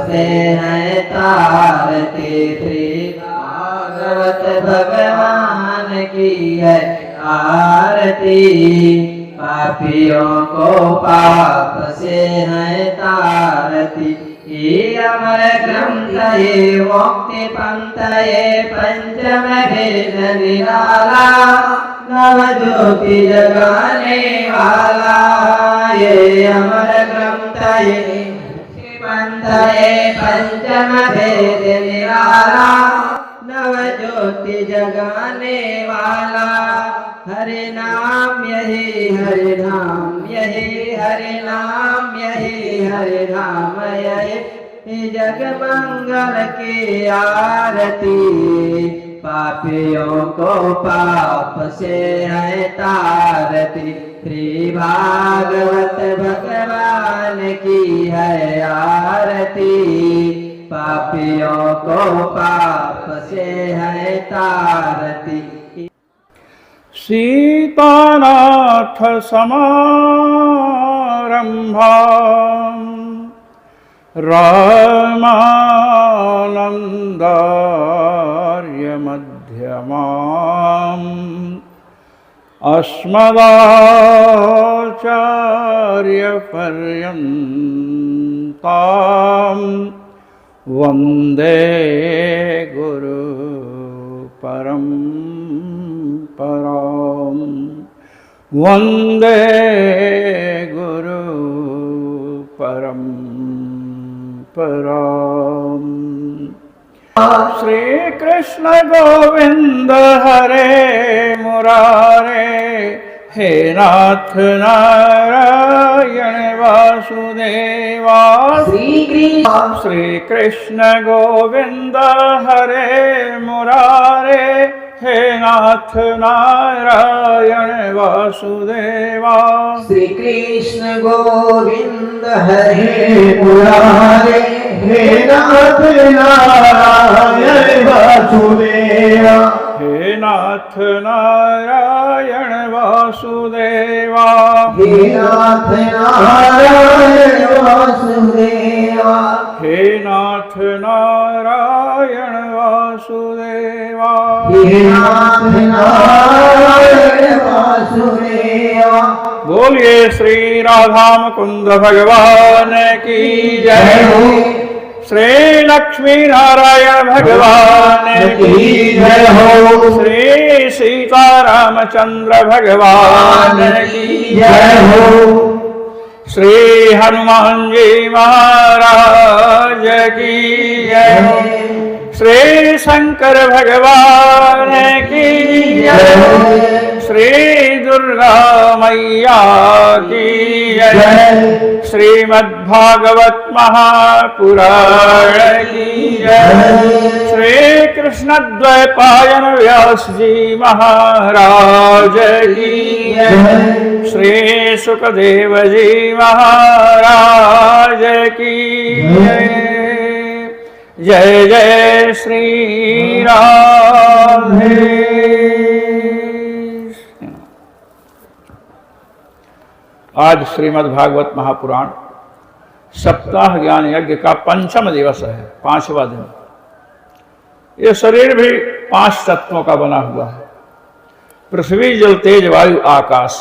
से है तारती। श्री भागवत भगवान की है आरती। पापियों को पाप से है तारती। ये अमर ग्रंथ ये मुक्ति पंथ ये पंचम भेद निराला। नव ज्योति जगाने वाला ये अमर ग्रंथ ये मुक्ति पंथ ये पंचम भेद निराला। नव ज्योति जगाने वाला। हरे नाम यही हरे नाम यही हरे नाम यही हरे नाम यही जग मंगल की आरती। पापियों को पाप से है तारती। श्री भागवत भगवान की है आरती। पापियों को पाप से है तारती। सीतानाथ समारंभां रामानन्दार्य मध्यमाम् अस्मदाचार्य पर्यन्तां वन्दे गुरु परम्पराम्। वन्दे गुरु परम्पराम्। श्री कृष्ण गोविंद हरे मुरारे। हे नाथ नारायण वासुदेवा। श्री कृष्ण गोविंद हरे मुरारे। हे नाथ नारायण वासुदेवा। श्री कृष्ण गोविंद हरे मुरारे। हे नाथ नारायण वासुदेवा। हे नाथ नारायण वासुदेवा। हे नाथ नारायण वासुदेवा। हे नाथ नारायण वासुदेवा। हे नाथ नारायण वासुदेवा। बोलिए श्री राधा मुकुंद भगवान की जय हो। श्री लक्ष्मी नारायण भगवान की जय हो। श्री सीता रामचंद्र भगवान की जय हो। श्री हनुमान जी महाराज की जय हो। श्री शंकर भगवान की जय हो। श्री दुर्गा मैया की जय। श्रीमद्भागवत महापुराण की जय। श्री कृष्ण द्वैपायन व्यास जी महाराज की जय। श्री सुखदेव जी महाराज की जय। जय जय श्री राधे। आज श्रीमद् भागवत महापुराण सप्ताह ज्ञान यज्ञ का पंचम दिवस है, 5वां दिन। ये शरीर भी 5 तत्वों का बना हुआ है। पृथ्वी जल तेज वायु आकाश।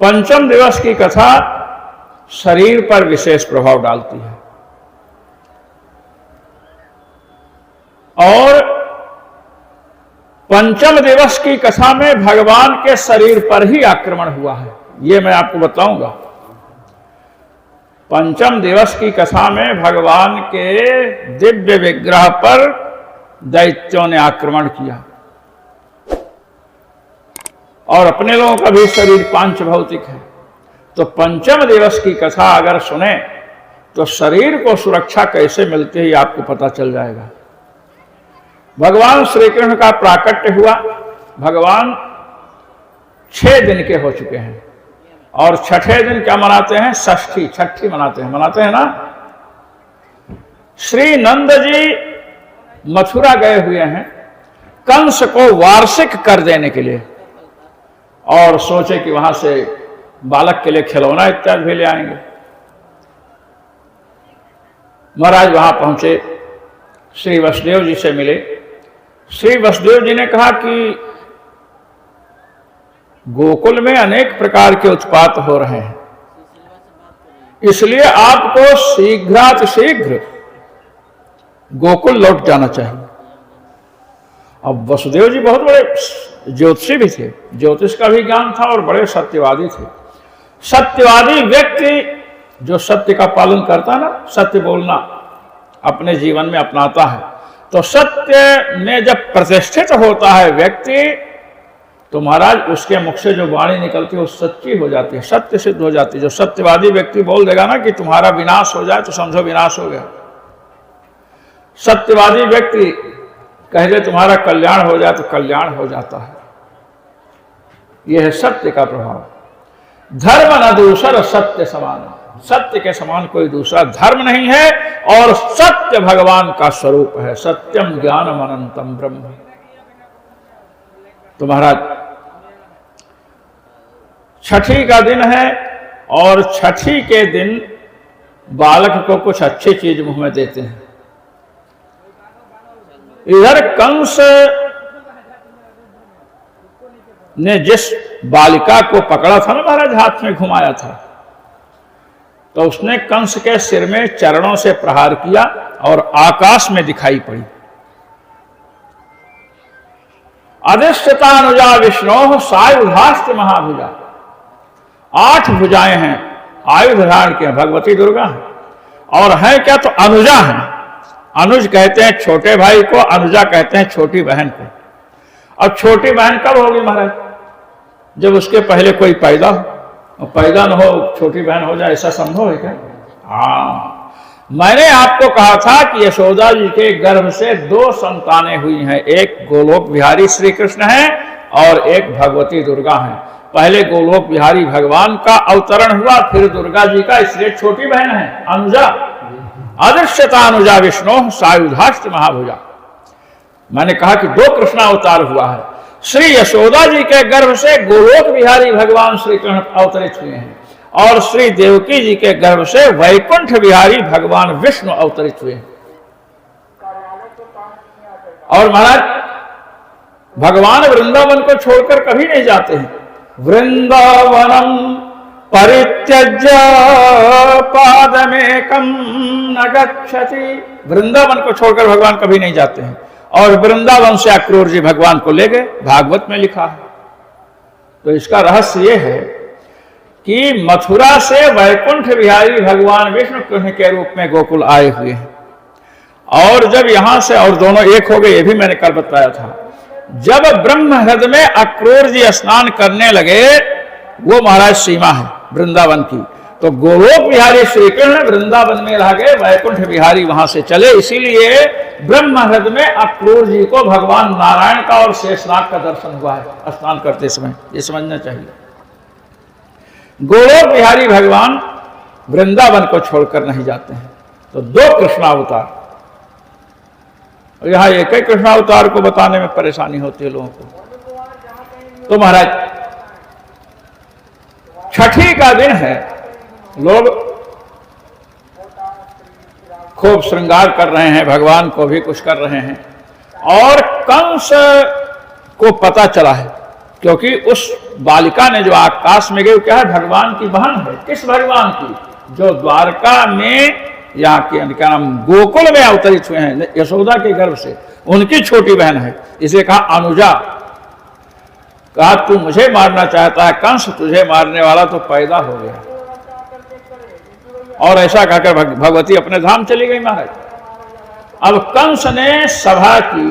पंचम दिवस की कथा शरीर पर विशेष प्रभाव डालती है और पंचम दिवस की कथा में भगवान के शरीर पर ही आक्रमण हुआ है, ये मैं आपको बताऊंगा। पंचम दिवस की कथा में भगवान के दिव्य विग्रह पर दैत्यों ने आक्रमण किया और अपने लोगों का भी शरीर पांच भौतिक है। तो पंचम दिवस की कथा अगर सुने तो शरीर को सुरक्षा कैसे मिलती है आपको पता चल जाएगा। भगवान श्री कृष्ण का प्राकट्य हुआ। भगवान 6 दिन के हो चुके हैं और छठे दिन क्या मनाते हैं? षष्ठी, छठी मनाते हैं ना। श्री नंद जी मथुरा गए हुए हैं कंस को वार्षिक कर देने के लिए और सोचे कि वहां से बालक के लिए खिलौना इत्यादि भी ले आएंगे। महाराज वहां पहुंचे, श्री वसुदेव जी से मिले। श्री वसुदेव जी ने कहा कि गोकुल में अनेक प्रकार के उत्पात हो रहे हैं, इसलिए आपको शीघ्रातिशीघ्र गोकुल लौट जाना चाहिए। अब वसुदेव जी बहुत बड़े ज्योतिषी भी थे, ज्योतिष का भी ज्ञान था और बड़े सत्यवादी थे। सत्यवादी व्यक्ति जो सत्य का पालन करता है ना, सत्य बोलना अपने जीवन में अपनाता है, तो सत्य में जब प्रतिष्ठित होता है व्यक्ति, तो महाराज उसके मुख से जो वाणी निकलती है वो सच्ची हो जाती है, सत्य सिद्ध हो जाती है। जो सत्यवादी व्यक्ति बोल देगा ना कि तुम्हारा विनाश हो जाए, तो समझो विनाश हो गया। सत्यवादी व्यक्ति कह दे तुम्हारा कल्याण हो जाए, तो कल्याण हो जाता है। यह है सत्य का प्रभाव। धर्म न दूसर सत्य समान, सत्य के समान कोई दूसरा धर्म नहीं है, और सत्य भगवान का स्वरूप है। सत्यम ज्ञानम अनंतम ब्रह्म। तो महाराज छठी का दिन है, और छठी के दिन बालक को कुछ अच्छी चीज मुंह में देते हैं। इधर कंस ने जिस बालिका को पकड़ा था ना महाराज, हाथ में घुमाया था, तो उसने कंस के सिर में चरणों से प्रहार किया और आकाश में दिखाई पड़ी। अधिष्ठितानुजा विष्णु सायुधास्त्र महाभुजा। 8 भुजाएं हैं, आयुध धारण के भगवती दुर्गा है, और है क्या तो अनुजा है। अनुज कहते हैं छोटे भाई को, अनुजा कहते हैं छोटी बहन को। अब छोटी बहन कब होगी महाराज? जब उसके पहले कोई पैदा हो, और पैदा न हो छोटी बहन हो जाए, ऐसा संभव है क्या? हाँ, मैंने आपको कहा था कि यशोदा जी के गर्भ से 2 संतानें हुई हैं, एक गोलोक बिहारी श्री कृष्ण है और एक भगवती दुर्गा है। पहले गोलोक बिहारी भगवान का अवतरण हुआ, फिर दुर्गा जी का, इसलिए छोटी बहन है अनुजा। अदृश्यता अनुजा विष्णु सायुधास्त्र महाभुजा। मैंने कहा कि 2 कृष्णावतार हुआ है। श्री यशोदा जी के गर्भ से गोलोक बिहारी भगवान श्री कृष्ण अवतरित हुए हैं, और श्री देवकी जी के गर्भ से वैकुंठ बिहारी भगवान विष्णु अवतरित हुए हैं। और महाराज भगवान वृंदावन को छोड़कर कभी नहीं जाते हैं। वृंदावनम परित्यज्य पादमेकं न गच्छति। वृंदावन को छोड़कर भगवान कभी नहीं जाते हैं, और वृंदावन से अक्रूर जी भगवान को ले गए, भागवत में लिखा है। तो इसका रहस्य यह है कि मथुरा से वैकुंठ बिहारी भगवान विष्णु कृष्ण के रूप में गोकुल आए हुए हैं, और जब यहां से और दोनों एक हो गए, ये भी मैंने कल बताया था। जब ब्रह्म हृदय में अक्रूर जी स्नान करने लगे, वो महाराज सीमा है वृंदावन की, तो गोलोक बिहारी श्री कृष्ण वृंदावन में रह गए, वैकुंठ बिहारी वहां से चले। इसीलिए ब्रह्म हृदय में अक्रूर जी को भगवान नारायण का और शेषनाग का दर्शन हुआ है स्नान करते समय, ये समझना चाहिए। गोलोक बिहारी भगवान वृंदावन को छोड़कर नहीं जाते हैं। तो 2 कृष्णावतार, यहां एक ही कृष्णावतार को बताने में परेशानी होती है लोगों को। तो महाराज छठी का दिन है, लोग खूब श्रृंगार कर रहे हैं, भगवान को भी कुछ कर रहे हैं, और कंस को पता चला है, क्योंकि उस बालिका ने जो आकाश में गई, क्या है, भगवान की बहन है। किस भगवान की? जो द्वारका में, यहाँ के क्या नाम, गोकुल में अवतरित हुए हैं यशोदा के गर्भ से, उनकी छोटी बहन है। इसे कहा अनुजा। कहा तू मुझे मारना चाहता है कंस, तुझे मारने वाला तो पैदा हो गया। और ऐसा कहकर भगवती अपने धाम चली गई महाराज। अब कंस ने सभा की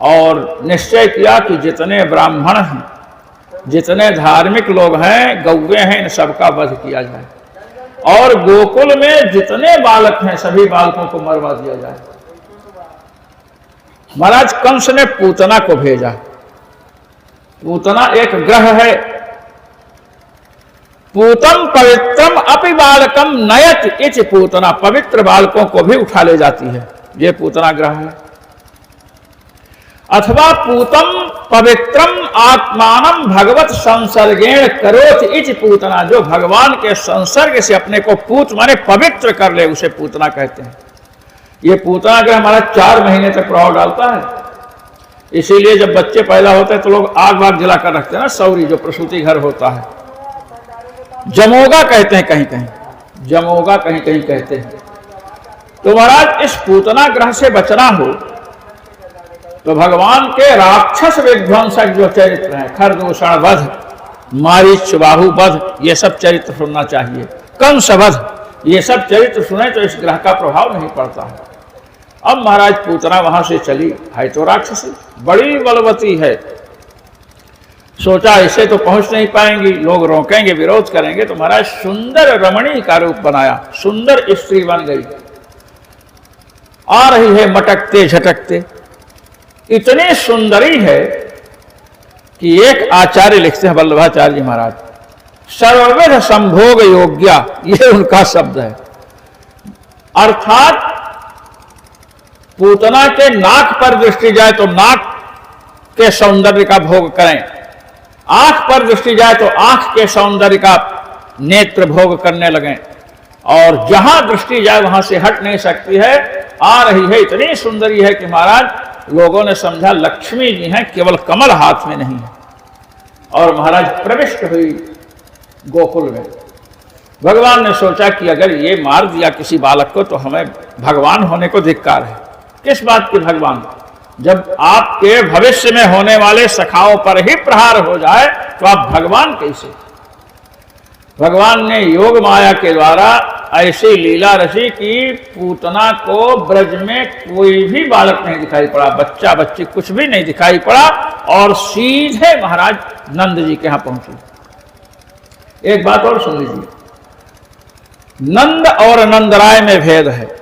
और निश्चय किया कि जितने ब्राह्मण हैं, जितने धार्मिक लोग हैं, गौवे हैं, इन सबका वध किया जाए, और गोकुल में जितने बालक हैं सभी बालकों को मरवा दिया जाए। महाराज कंस ने पूतना को भेजा। पूतना एक ग्रह है। पूतम पवित्रम अपि बालकम नयत इति पूतना, पवित्र बालकों को भी उठा ले जाती है, ये पूतना ग्रह है। अथवा पूतम पवित्रम आत्मानम भगवत संसर्गेण करोत इति पूतना, जो भगवान के संसर्ग से अपने को पूत माने पवित्र कर ले उसे पूतना कहते हैं। ये पूतना ग्रह हमारा 4 महीने तक प्रभाव डालता है। इसीलिए जब बच्चे पैदा होते हैं तो लोग आग वाग जला कर रखते हैं ना, सौरी जो प्रसूति घर होता है, जमोगा कहते हैं कहीं कहीं, जमोगा कहीं कहीं कहते हैं। तो महाराज इस पूतना ग्रह से बचना हो तो भगवान के राक्षस विध्वंसक जो चरित्र हैं, खरदूषण वध, मारीच बाहु वध, ये सब चरित्र सुनना चाहिए, कंस वध, ये सब चरित्र सुने तो इस ग्रह का प्रभाव नहीं पड़ता है। अब महाराज पूतना वहां से चली, है तो राक्षसी, बड़ी बलवती है। सोचा इसे तो पहुंच नहीं पाएंगी, लोग रोकेंगे, विरोध करेंगे, तो महाराज सुंदर रमणी का रूप बनाया, सुंदर स्त्री बन गई, आ रही है मटकते झटकते, इतनी सुंदरी है कि एक आचार्य लिखते हैं, वल्लभाचार्य जी महाराज, सर्वविध संभोग योग्या, ये उनका शब्द है। अर्थात पूतना के नाक पर दृष्टि जाए तो नाक के सौंदर्य का भोग करें, आंख पर दृष्टि जाए तो आंख के सौंदर्य का नेत्र भोग करने लगें, और जहां दृष्टि जाए वहां से हट नहीं सकती है। आ रही है, इतनी सुंदरी है कि महाराज लोगों ने समझा लक्ष्मी जी हैं, केवल कमल हाथ में नहीं है। और महाराज प्रविष्ट हुई गोकुल में। भगवान ने सोचा कि अगर ये मार दिया किसी बालक को तो हमें भगवान होने को धिक्कार है। किस बात की भगवान? जब आपके भविष्य में होने वाले सखाओं पर ही प्रहार हो जाए तो आप भगवान कैसे? भगवान ने योग माया के द्वारा ऐसी लीला रची कि पूतना को ब्रज में कोई भी बालक नहीं दिखाई पड़ा, बच्चा बच्ची कुछ भी नहीं दिखाई पड़ा, और सीधे महाराज नंद जी के यहां पहुंची। एक बात और सुन लीजिए, नंद और नंदराय में भेद है।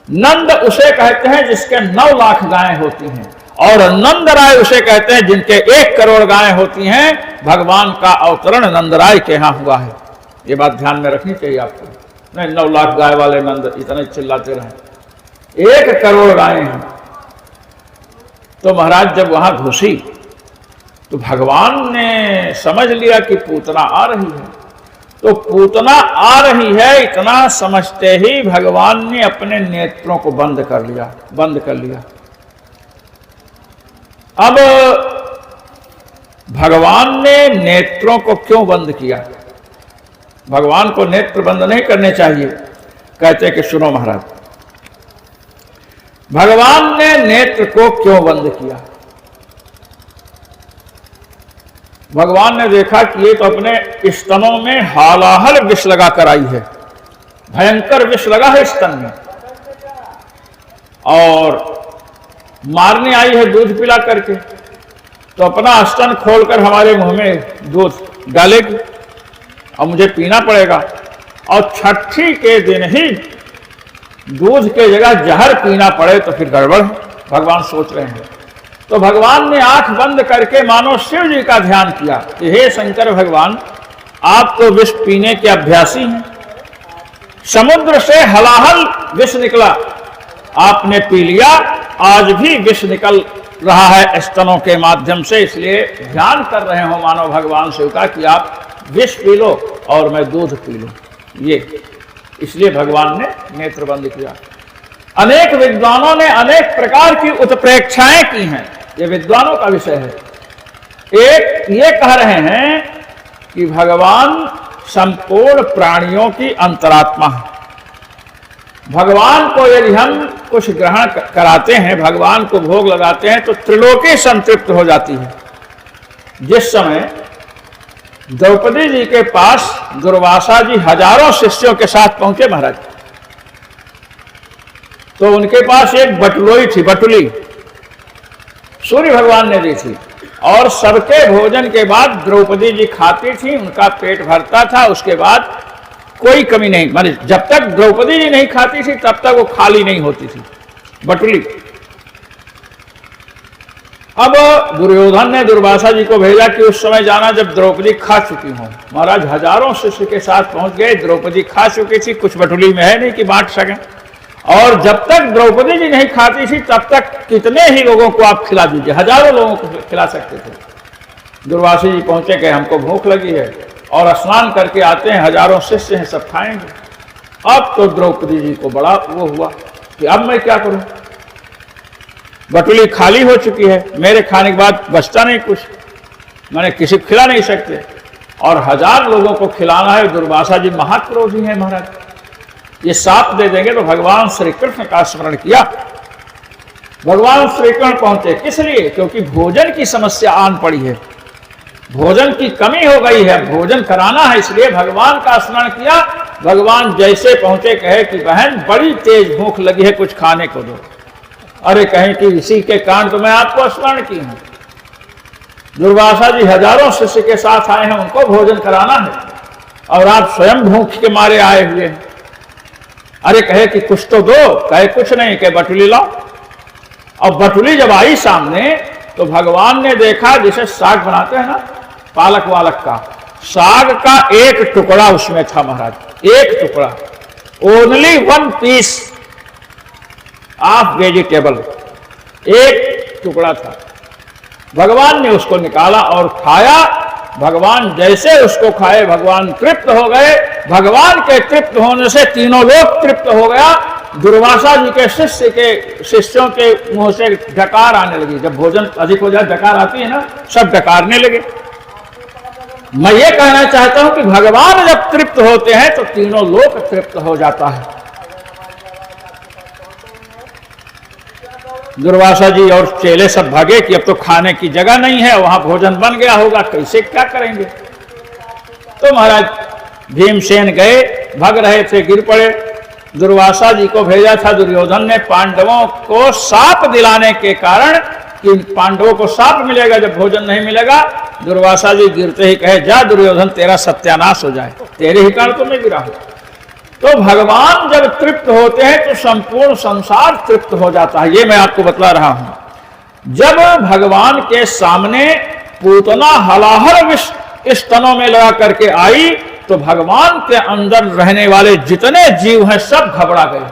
नंद उसे कहते हैं जिसके 9 लाख गायें होती हैं, और नंदराय उसे कहते हैं जिनके 1 करोड़ गायें होती हैं। भगवान का अवतरण नंदराय के यहां हुआ है, ये बात ध्यान में रखनी चाहिए आपको। नहीं 9 लाख गाय वाले नंद इतने चिल्लाते रहे, 1 करोड़ गायें हैं। तो महाराज जब वहां घुसी तो भगवान ने समझ लिया कि पूतना आ रही है। तो पूतना आ रही है इतना समझते ही भगवान ने अपने नेत्रों को बंद कर लिया। अब भगवान ने नेत्रों को क्यों बंद किया? भगवान को नेत्र बंद नहीं करने चाहिए। कहते कि सुनो महाराज, भगवान ने नेत्र को क्यों बंद किया? भगवान ने देखा कि ये तो अपने स्तनों में हालाहल विष लगा कर आई है, भयंकर विष लगा है स्तन में, और मारने आई है दूध पिला करके, तो अपना स्तन खोलकर हमारे मुंह में दूध डालेगी और मुझे पीना पड़ेगा, और छठी के दिन ही दूध के जगह जहर पीना पड़े तो फिर गड़बड़ है। भगवान सोच रहे हैं। तो भगवान ने आंख बंद करके मानो शिव जी का ध्यान किया कि हे शंकर भगवान, आप तो विष पीने के अभ्यासी हैं, समुद्र से हलाहल विष निकला, आपने पी लिया, आज भी विष निकल रहा है स्तनों के माध्यम से, इसलिए ध्यान कर रहे हो मानो भगवान शिव का कि आप विष पी लो और मैं दूध पी लूं। ये इसलिए भगवान ने नेत्र बंद किया। अनेक विद्वानों ने अनेक प्रकार की उत्प्रेक्षाएं की हैं, ये विद्वानों का विषय है। एक ये कह रहे हैं कि भगवान संपूर्ण प्राणियों की अंतरात्मा है। भगवान को यदि हम कुछ ग्रहण कराते हैं, भगवान को भोग लगाते हैं, तो त्रिलोकी संतृप्त हो जाती है। जिस समय द्रौपदी जी के पास दुर्वासा जी हजारों शिष्यों के साथ पहुंचे महाराज, तो उनके पास एक बटुलोई थी, बटुली सूर्य भगवान ने दी थी, और सबके भोजन के बाद द्रौपदी जी खाती थी, उनका पेट भरता था, उसके बाद कोई कमी नहीं, माने जब तक द्रौपदी जी नहीं खाती थी तब तक वो खाली नहीं होती थी बटुली। अब दुर्योधन ने दुर्वासा जी को भेजा कि उस समय जाना जब द्रौपदी खा चुकी हो। महाराज हजारों शिष्य के साथ पहुंच गए, द्रौपदी खा चुकी थी, कुछ बटुली में है नहीं कि बांट सकें, और जब तक द्रौपदी जी नहीं खाती थी तब तक कितने ही लोगों को आप खिला दीजिए, हजारों लोगों को खिला सकते थे। दुर्वासा जी पहुंचे कि हमको भूख लगी है और स्नान करके आते हैं, हजारों शिष्य हैं, सब खाएंगे। अब तो द्रौपदी जी को बड़ा वो हुआ कि अब मैं क्या करूं, बटुली खाली हो चुकी है, मेरे खाने के बाद बचता नहीं कुछ, मैंने किसी को खिला नहीं सकते और 1000 लोगों को खिलाना है। दुर्वासा जी महाक्रोधी हैं महाराज, ये साप दे देंगे। तो भगवान श्री कृष्ण का स्मरण किया। भगवान श्री कृष्ण पहुंचे, किस लिए? क्योंकि भोजन की समस्या आन पड़ी है, भोजन की कमी हो गई है, भोजन कराना है, इसलिए भगवान का स्मरण किया। भगवान जैसे पहुंचे कहे कि बहन बड़ी तेज भूख लगी है, कुछ खाने को दो। अरे कहें कि इसी के कारण तो मैं आपको स्मरण की हूं। दुर्वासा जी हजारों शिष्य के साथ आए हैं, उनको भोजन कराना है और आप स्वयं भूख के मारे आए हुए हैं। अरे कहे कि कुछ तो दो, कहे कुछ नहीं, कहे बटुली लाओ। अब बटुली जब आई सामने तो भगवान ने देखा, जैसे साग बनाते हैं ना पालक वालक का, साग का एक टुकड़ा उसमें था महाराज, एक टुकड़ा, ओनली 1 पीस ऑफ वेजिटेबल, एक टुकड़ा था। भगवान ने उसको निकाला और खाया। भगवान जैसे उसको खाए भगवान तृप्त हो गए। भगवान के तृप्त होने से तीनों लोग तृप्त हो गया। दुर्वासा जी के शिष्यों के मुंह से डकार आने लगी। जब भोजन अधिक हो जाए डकार आती है ना, सब डकारने लगे। मैं ये कहना चाहता हूं कि भगवान जब तृप्त होते हैं तो तीनों लोक तृप्त हो जाता है। दुर्वासा जी और चेले सब भागे कि अब तो खाने की जगह नहीं है, वहां भोजन बन गया होगा, कैसे क्या करेंगे। तो महाराज भीमसेन गए, भाग रहे थे, गिर पड़े। दुर्वासा जी को भेजा था दुर्योधन ने पांडवों को साप दिलाने के कारण कि पांडवों को साप मिलेगा जब भोजन नहीं मिलेगा। दुर्वासा जी गिरते ही कहे, जा दुर्योधन तेरा सत्यानाश हो जाए, तेरे ही कारण तो मैं गिरा हूं। तो भगवान जब तृप्त होते हैं तो संपूर्ण संसार तृप्त हो जाता है। ये मैं आपको बतला रहा हूं। जब भगवान के सामने पूतना हलाहल विष स्तनों में लगा करके आई तो भगवान के अंदर रहने वाले जितने जीव हैं सब घबरा गए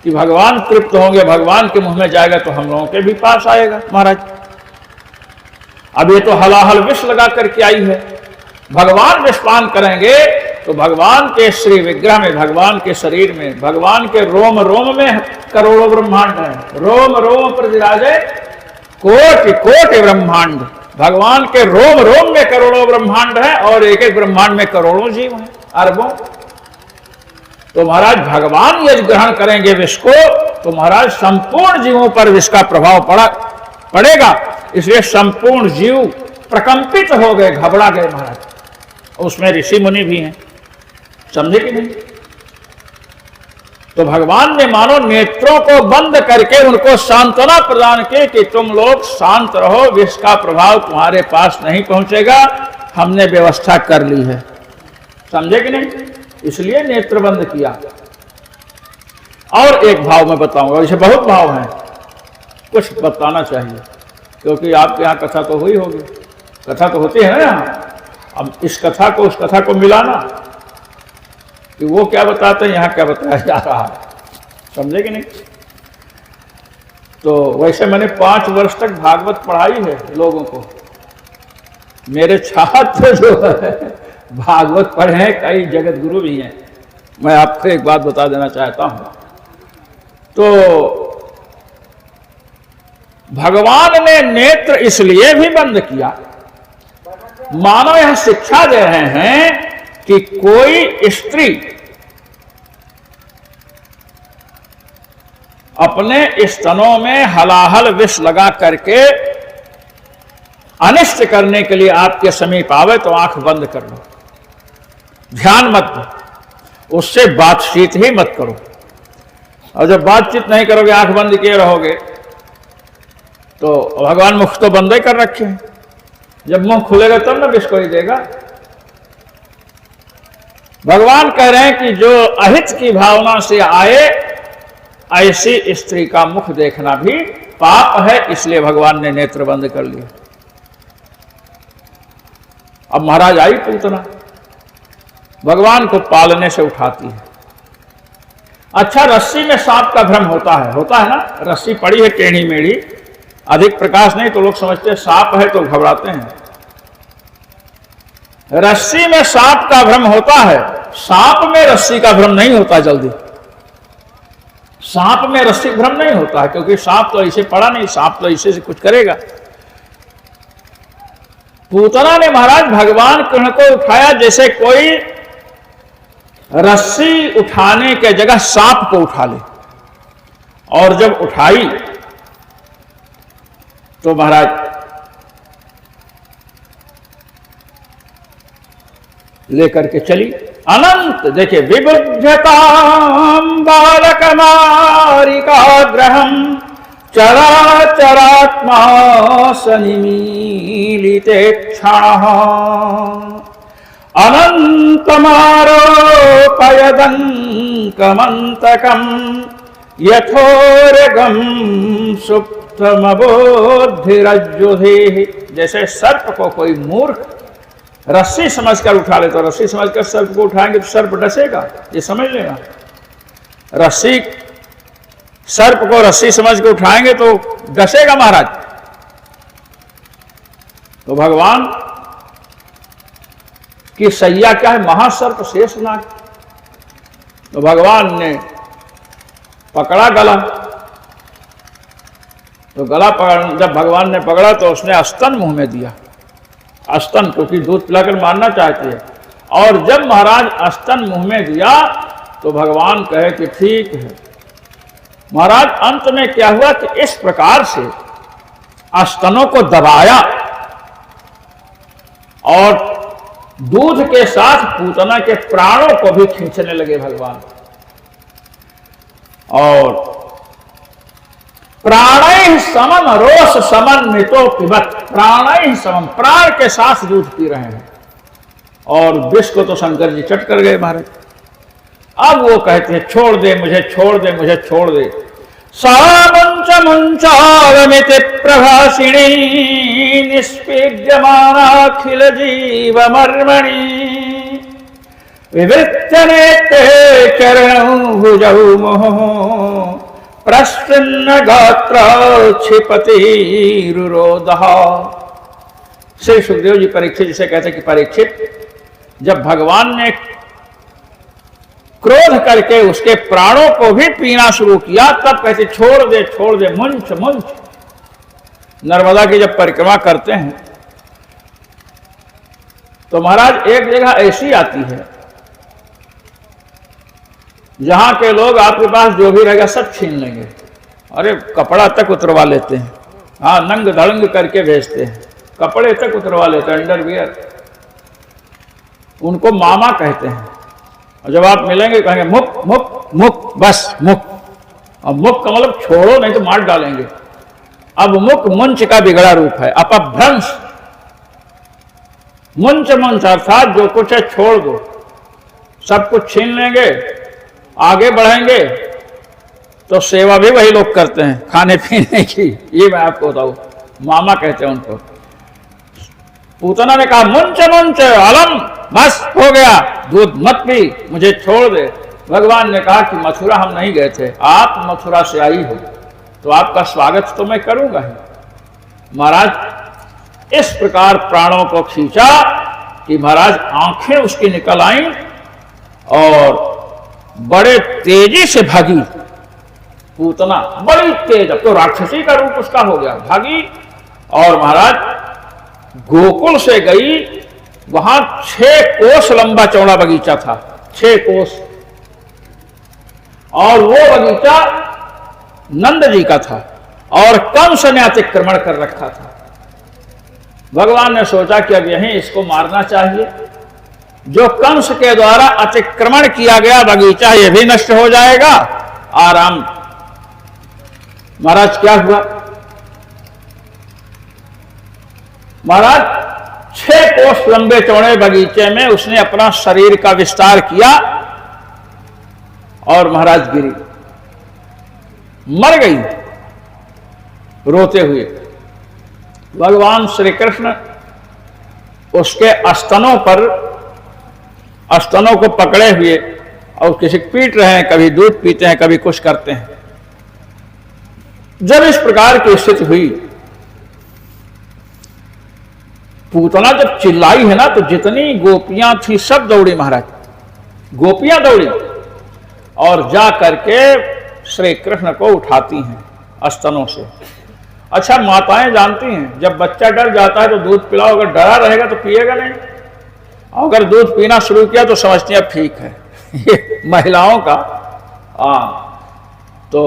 कि भगवान तृप्त होंगे, भगवान के मुंह में जाएगा तो हम लोगों के भी पास आएगा। महाराज अब ये तो हलाहल विष लगा करके आई है, भगवान विषपान करेंगे तो भगवान के श्री विग्रह में, भगवान के शरीर में, भगवान के रोम रोम में करोड़ों ब्रह्मांड है। रोम रोम पर विराजे कोटि कोटि ब्रह्मांड। भगवान के रोम रोम में करोड़ों ब्रह्मांड है और एक एक ब्रह्मांड में करोड़ों जीव हैं, अरबों। तो महाराज भगवान यदि ग्रहण करेंगे विष को तो महाराज संपूर्ण जीवों पर विष का प्रभाव पड़ेगा। इसलिए संपूर्ण जीव प्रकंपित हो गए, घबरा गए महाराज। उसमें ऋषि मुनि भी हैं, समझे कि नहीं। तो भगवान ने मानो नेत्रों को बंद करके उनको सांत्वना प्रदान की कि तुम लोग शांत रहो, विष का प्रभाव तुम्हारे पास नहीं पहुंचेगा, हमने व्यवस्था कर ली है, समझे कि नहीं। इसलिए नेत्र बंद किया। और एक भाव मैं बताऊंगा, इसे बहुत भाव हैं, कुछ बताना चाहिए क्योंकि आपके यहाँ कथा तो हुई होगी, कथा तो होती है ना यहाँ। अब इस कथा को उस कथा को मिलाना कि वो क्या बताते हैं, यहाँ क्या बताया जा रहा है, समझे कि नहीं। तो वैसे मैंने 5 वर्ष तक भागवत पढ़ाई है लोगों को। मेरे छात्र जो है भागवत पढ़े हैं, कई जगत गुरु भी हैं। मैं आपको एक बात बता देना चाहता हूं। तो भगवान ने नेत्र इसलिए भी बंद किया, मानो यह शिक्षा दे रहे हैं कि कोई स्त्री अपने स्तनों में हलाहल विष लगा करके अनिष्ट करने के लिए आपके समीप आवे तो आंख बंद कर लो, ध्यान मत दो, उससे बातचीत ही मत करो। और जब बातचीत नहीं करोगे, आंख बंद किए रहोगे, तो भगवान मुख तो बंद ही कर रखे हैं। जब मुंह खुलेगा तब ना विष कोई देगा। भगवान कह रहे हैं कि जो अहित की भावना से आए ऐसी स्त्री का मुख देखना भी पाप है, इसलिए भगवान ने नेत्र बंद कर लिए। अब महाराज आई पूतना, भगवान को पालने से उठाती है अच्छा, रस्सी में सांप का भ्रम होता है ना। रस्सी पड़ी है टेढ़ी मेढ़ी, अधिक प्रकाश नहीं तो लोग समझते हैं सांप है तो घबराते हैं। रस्सी में सांप का भ्रम होता है, सांप में रस्सी का भ्रम नहीं होता जल्दी। सांप में रस्सी भ्रम नहीं होता है, क्योंकि सांप तो ऐसे पड़ा नहीं, सांप तो ऐसे से कुछ करेगा। पूतना ने महाराज भगवान कृष्ण को उठाया जैसे कोई रस्सी उठाने के जगह सांप को उठा ले, और जब उठाई तो महाराज लेकर के चली। अनंत देखिए, विबुध्यतां बालकमारिकाग्रहं चराचरात्मा सनिमीलिते क्षणः अनन्तमारोपयदङ्कमन्तकं यथोरगं सुप्तमबोधिरज्जुधेः। जैसे सर्प को कोई मूर्ख रस्सी समझकर उठा ले, तो रस्सी समझकर सर्प को उठाएंगे तो सर्प डसेगा, ये समझ लेना। रस्सी सर्प को रस्सी समझ के उठाएंगे तो डसेगा महाराज। तो भगवान की सैया क्या है, महासर्प शेषनाग। तो भगवान ने पकड़ा गला, तो गला पकड़, जब भगवान ने पकड़ा तो उसने अस्तन मुंह में दिया। अस्तन, क्योंकि दूध पिलाकर मारना चाहते हैं। और जब महाराज अस्तन मुंह में दिया तो भगवान कहे कि ठीक है। महाराज अंत में क्या हुआ कि इस प्रकार से अस्तनों को दबाया और दूध के साथ पूतना के प्राणों को भी खींचने लगे भगवान। और प्राणैः समम रोष समन्वितो पिबत, प्राणैः समम, प्राण के साथ दूध पी रहे हैं। और विष को तो शंकर जी चट कर गए महाराज। अब वो कहते हैं छोड़ दे मुझे, छोड़ दे मुझे, छोड़ दे। सा मुंच मुंचावमिति प्रभासिणी निष्पीड्यमानाखिल जीवमर्मणि विवृत्य नेत्रे चरणौ भुजौ मोह प्रसन्न गात्र क्षिपतिरुरोदः। श्री सुखदेव जी परीक्षित जिसे कहते हैं कि परीक्षित, जब भगवान ने क्रोध करके उसके प्राणों को भी पीना शुरू किया, तब कहते छोड़ दे छोड़ दे, मुंच मुंच। नर्मदा की जब परिक्रमा करते हैं तो महाराज एक जगह ऐसी आती है जहां के लोग आपके पास जो भी रहेगा सब छीन लेंगे। अरे कपड़ा तक उतरवा लेते हैं, हाँ, नंग धड़ंग करके भेजते हैं, कपड़े तक उतरवा लेते हैं, अंडरवियर। उनको मामा कहते हैं। और जब आप मिलेंगे कहेंगे मुक मुक मुक, बस मुक। और मुक का मतलब छोड़ो नहीं तो मार डालेंगे। अब मुक मुंच का बिगड़ा रूप है, अपभ्रंश। मुंच मुंच अर्थात जो कुछ है छोड़ दो, सब कुछ छीन लेंगे, आगे बढ़ेंगे तो सेवा भी वही लोग करते हैं खाने पीने की। ये मैं आपको बताऊं, मामा कहते हैं उनको। पूतना ने कहा मुंच मुंच अलम, बस हो गया, दूध मत पी, मुझे छोड़ दे। भगवान ने कहा कि मथुरा हम नहीं गए थे, आप मथुरा से आई हो तो आपका स्वागत तो मैं करूंगा ही। महाराज इस प्रकार प्राणों को खींचा कि महाराज आंखें उसकी निकल आईं और बड़े तेजी से भागी पूतना, बड़ी तेज। अब तो राक्षसी का रूप उसका हो गया, भागी। और महाराज गोकुल से गई, वहां 6 कोस लंबा चौड़ा बगीचा था, 6 कोस। और वो बगीचा नंद जी का था और कंस ने अतिक्रमण कर रखा था। भगवान ने सोचा कि अब यहीं इसको मारना चाहिए। जो कंस के द्वारा अतिक्रमण किया गया बगीचा ये भी नष्ट हो जाएगा, आराम। महाराज क्या हुआ, महाराज 6 कोस लंबे चौड़े बगीचे में उसने अपना शरीर का विस्तार किया और महाराज गिरी, मर गई रोते हुए। भगवान श्री कृष्ण उसके स्तनों को पकड़े हुए और किसी को पीट रहे हैं, कभी दूध पीते हैं, कभी कुछ करते हैं। जब इस प्रकार की स्थिति हुई, पूतना जब चिल्लाई है ना, तो जितनी गोपियां थी सब दौड़ी महाराज, गोपियां दौड़ी और जा करके श्री कृष्ण को उठाती हैं स्तनों से। अच्छा, माताएं जानती हैं जब बच्चा डर जाता है तो दूध पिलाओ, अगर डरा रहेगा तो पिएगा नहीं, अगर दूध पीना शुरू किया तो समझती हैं अब ठीक है। ये महिलाओं का तो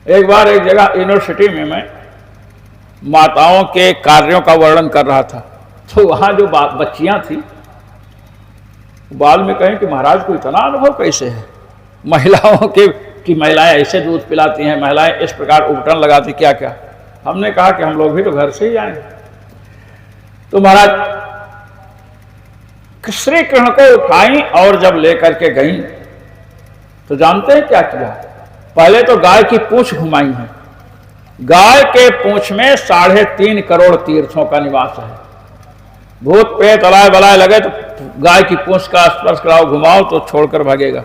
एक बार एक जगह यूनिवर्सिटी में मैं माताओं के कार्यों का वर्णन कर रहा था, तो वहां जो बच्चियां थी बाद में कहें कि महाराज को इतना अनुभव कैसे है महिलाओं के, कि महिलाएं ऐसे दूध पिलाती हैं, महिलाएं इस प्रकार उपटन लगाती, क्या क्या। हमने कहा कि हम लोग भी तो घर से ही आए। तो महाराज श्री कृष्ण को उठाई और जब लेकर के गई तो जानते हैं क्या किया? पहले तो गाय की पूंछ घुमाई है। गाय के पूंछ में 3.5 करोड़ तीर्थों का निवास है। भूत प्रेत अलाय बलाय लगे तो गाय की पूंछ का स्पर्श कराओ, घुमाओ तो छोड़कर भागेगा।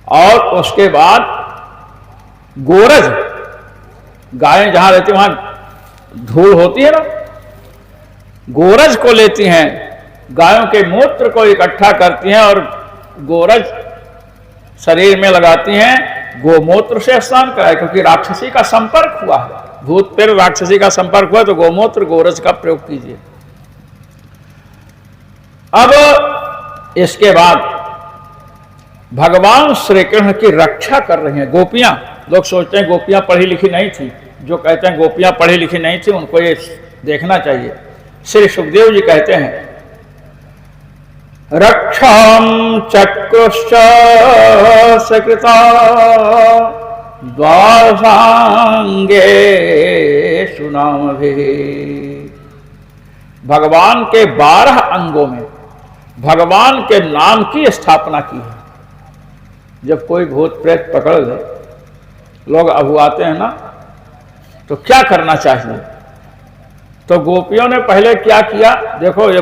और उसके बाद गोरज, गायें जहां रहती वहां धूल होती है ना, गोरज को लेती हैं, गायों के मूत्र को इकट्ठा करती हैं और गोरज शरीर में लगाती हैं, गोमूत्र से स्नान कराए, क्योंकि राक्षसी का संपर्क हुआ है, भूत प्रेत राक्षसी का संपर्क हुआ, तो गोमूत्र गोरज का प्रयोग कीजिए। अब इसके बाद भगवान श्री कृष्ण की रक्षा कर रही हैं गोपियां। लोग सोचते हैं गोपियां पढ़ी लिखी नहीं थी, जो कहते हैं गोपियां पढ़ी लिखी नहीं थी उनको ये देखना चाहिए। श्री सुखदेव जी कहते हैं, रक्षाम चक्रुश्च सकृता द्वादशांगे सुनामभिः। भगवान के 12 अंगों में भगवान के नाम की स्थापना की है। जब कोई भूत प्रेत पकड़ ले, लोग अभुआते हैं ना, तो क्या करना चाहिए? तो गोपियों ने पहले क्या किया? देखो, ये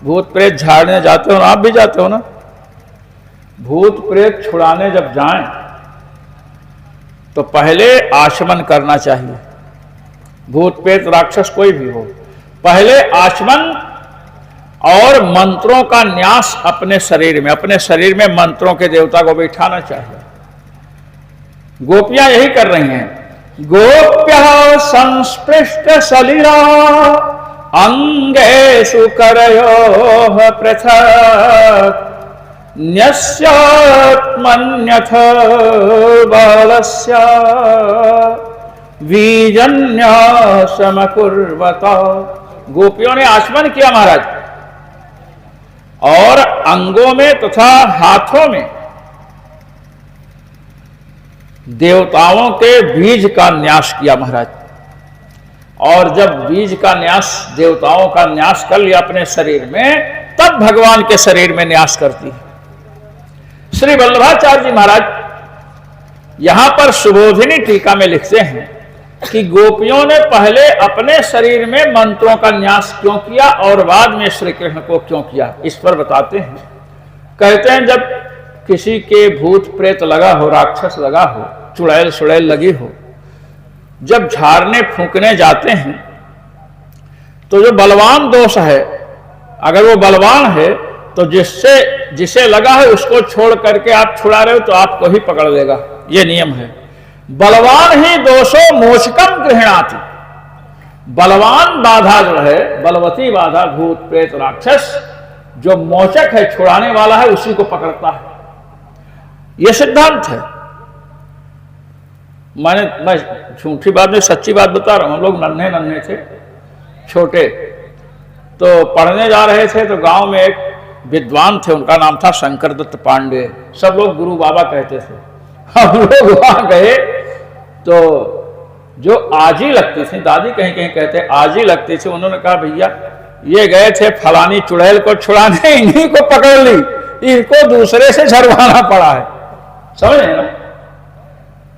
भूत प्रेत झाड़ने जाते हो ना, आप भी जाते हो ना, भूत प्रेत छुड़ाने जब जाएं तो पहले आचमन करना चाहिए। भूत प्रेत राक्षस कोई भी हो, पहले आचमन और मंत्रों का न्यास अपने शरीर में मंत्रों के देवता को बैठाना चाहिए। गोपियां यही कर रही हैं। गोप्यः संस्पृष्ट सलिला अंगेषु करयोः पृथक् न्यस्यात्मन्यथ बालस्य वीजन्यासमकुर्वता। गोपियों ने आचमन किया महाराज, और अंगों में तथा हाथों में देवताओं के बीज का न्यास किया महाराज। और जब बीज का न्यास, देवताओं का न्यास कर लिया अपने शरीर में, तब भगवान के शरीर में न्यास करती है। श्री वल्लभाचार्य जी महाराज यहां पर सुबोधिनी टीका में लिखते हैं कि गोपियों ने पहले अपने शरीर में मंत्रों का न्यास क्यों किया और बाद में श्री कृष्ण को क्यों किया, इस पर बताते हैं। कहते हैं, जब किसी के भूत प्रेत लगा हो, राक्षस लगा हो, चुड़ैल सुड़ैल लगी हो, जब झाड़ने फूंकने जाते हैं तो जो बलवान दोष है, अगर वो बलवान है तो जिसे लगा है उसको छोड़ करके आप छुड़ा रहे हो तो आपको ही पकड़ लेगा, ये नियम है। बलवान ही दोषो मोचकम गृह्णाति। बलवान बाधा जो है, बलवती बाधा, भूत प्रेत राक्षस, जो मोचक है, छुड़ाने वाला है, उसी को पकड़ता है। यह सिद्धांत है। मैं झूठी बात में सच्ची बात बता रहा हूं। हम लोग नन्हे थे, छोटे, तो पढ़ने जा रहे थे, तो गांव में एक विद्वान थे, उनका नाम था शंकर दत्त पांडे। सब लोग गुरु बाबा कहते थे। हम लोग वहां गए तो जो आजी लगती थी, दादी कहीं कहीं कहते आजी लगती थी, उन्होंने कहा, भैया ये गए थे फलानी चुड़ैल को छुड़ाने, इन्हीं को पकड़ ली, इनको दूसरे से झरवाना पड़ा है। समझ रहे ना?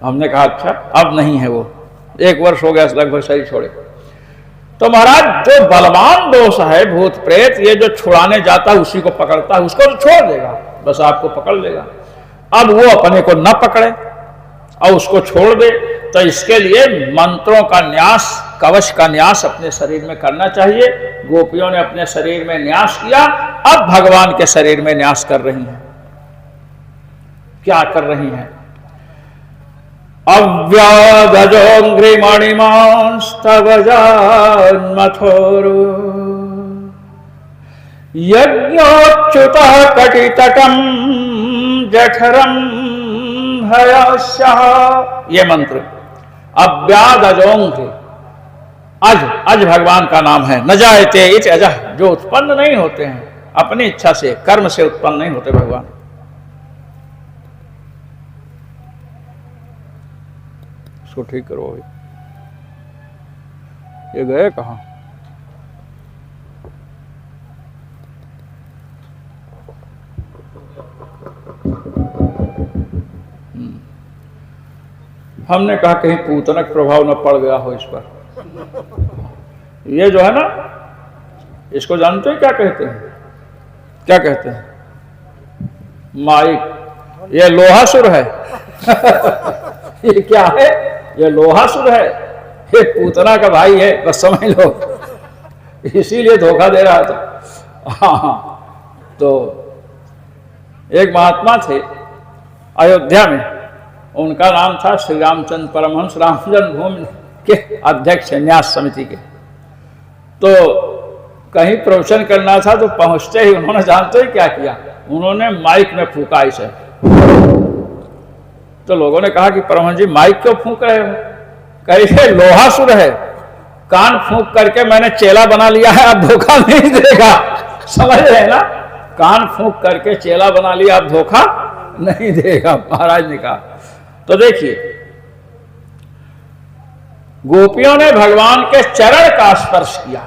हमने कहा अच्छा, अब नहीं है वो, 1 वर्ष हो गया लगभग, सही छोड़े। तो महाराज जो बलवान दोष है भूत प्रेत, ये जो छुड़ाने जाता है उसी को पकड़ता है, उसको तो छोड़ देगा, बस आपको पकड़ लेगा। अब वो अपने को न पकड़े और उसको छोड़ दे, तो इसके लिए मंत्रों का न्यास, कवच का न्यास अपने शरीर में करना चाहिए। गोपियों ने अपने शरीर में न्यास किया, अब भगवान के शरीर में न्यास कर रही हैं। क्या कर रही हैं? अव्यादजोंघ्रि मणिमांस्तवजान्मथोरो यज्ञोच्युतः कटितटं जठरं हयस्यः। ये मंत्र अव्यादजोंघ्रि, अज भगवान का नाम है। न जायते इति अजः, जो उत्पन्न नहीं होते हैं, अपनी इच्छा से कर्म से उत्पन्न नहीं होते भगवान। इसको ठीक करो भाई, ये गए कहाँ? हमने कहा कहीं पूतनक प्रभाव न पड़ गया हो इस पर। ये जो है ना, इसको जानते हैं क्या कहते हैं? क्या कहते हैं? माइक। ये लोहासुर है। ये क्या है? ये लोहासुर है, ये पूतना का भाई है, बस समझ लो। इसीलिए धोखा दे रहा था। हाँ, तो एक महात्मा थे अयोध्या में, उनका नाम था श्री रामचंद्र परमहंस, राम जन्मभूमि के अध्यक्ष न्यास समिति के। तो कहीं प्रवचन करना था, तो पहुंचते ही उन्होंने जानते ही क्या किया, उन्होंने माइक में फूका इसे। तो लोगों ने कहा कि परमहंस जी माइक क्यों फूक रहे हो? कहे लोहासुर है, कान फूक करके मैंने चेला बना लिया है, अब धोखा नहीं देगा। समझ रहे ना? कान फूक करके चेला बना लिया, अब धोखा नहीं देगा, महाराज ने कहा। तो देखिए, गोपियों ने भगवान के चरण का स्पर्श किया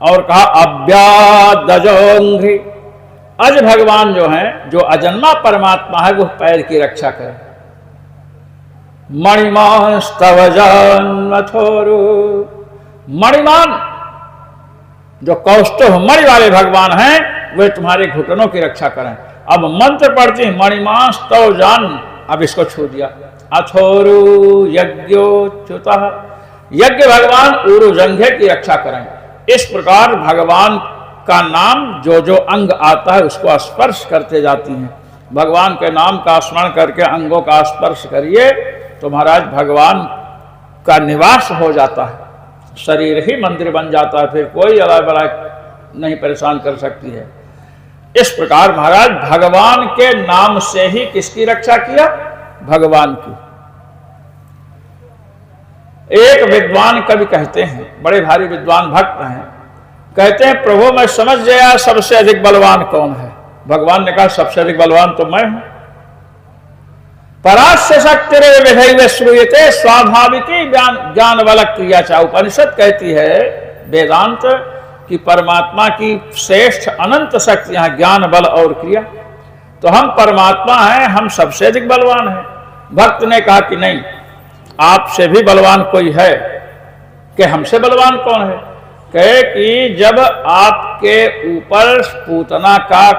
और कहा अव्यादजोंघ्रि। अज भगवान जो हैं, जो अजन्मा परमात्मा है, वो पैर की रक्षा करे। मणिमांस्तवजान्मथोरो, मणिमान जो कौस्तुभ मणि वाले भगवान हैं, वे तुम्हारे घुटनों की रक्षा करें। अब मंत्र पढ़ती मणिमांस्तवजान, अब इसको छू दिया। अथोरु यज्ञोच्युतः, यज्ञ भगवान उरुजंघे की रक्षा करें। इस प्रकार भगवान का नाम जो जो अंग आता है उसको स्पर्श करते जाती हैं। भगवान के नाम का स्मरण करके अंगों का स्पर्श करिए तो महाराज भगवान का निवास हो जाता है, शरीर ही मंदिर बन जाता है, फिर कोई अलाय बलाय नहीं परेशान कर सकती है। इस प्रकार महाराज भगवान के नाम से ही किसकी रक्षा किया? भगवान की। एक विद्वान कवि कहते हैं, बड़े भारी विद्वान भक्त हैं, कहते हैं प्रभु मैं समझ गया सबसे अधिक बलवान कौन है। भगवान ने कहा सबसे अधिक बलवान तो मैं हूं। परास्य शक्तिरे विधैव श्रूयते स्वाभाविकी ज्ञान बल क्रिया चा। उपनिषद कहती है वेदांत कि परमात्मा की श्रेष्ठ अनंत शक्तियां ज्ञान बल और क्रिया। तो हम परमात्मा हैं, हम सबसे अधिक बलवान हैं। भक्त ने कहा कि नहीं, आपसे भी बलवान कोई है। कि हमसे बलवान कौन है? कहे कि जब आपके ऊपर पूतना का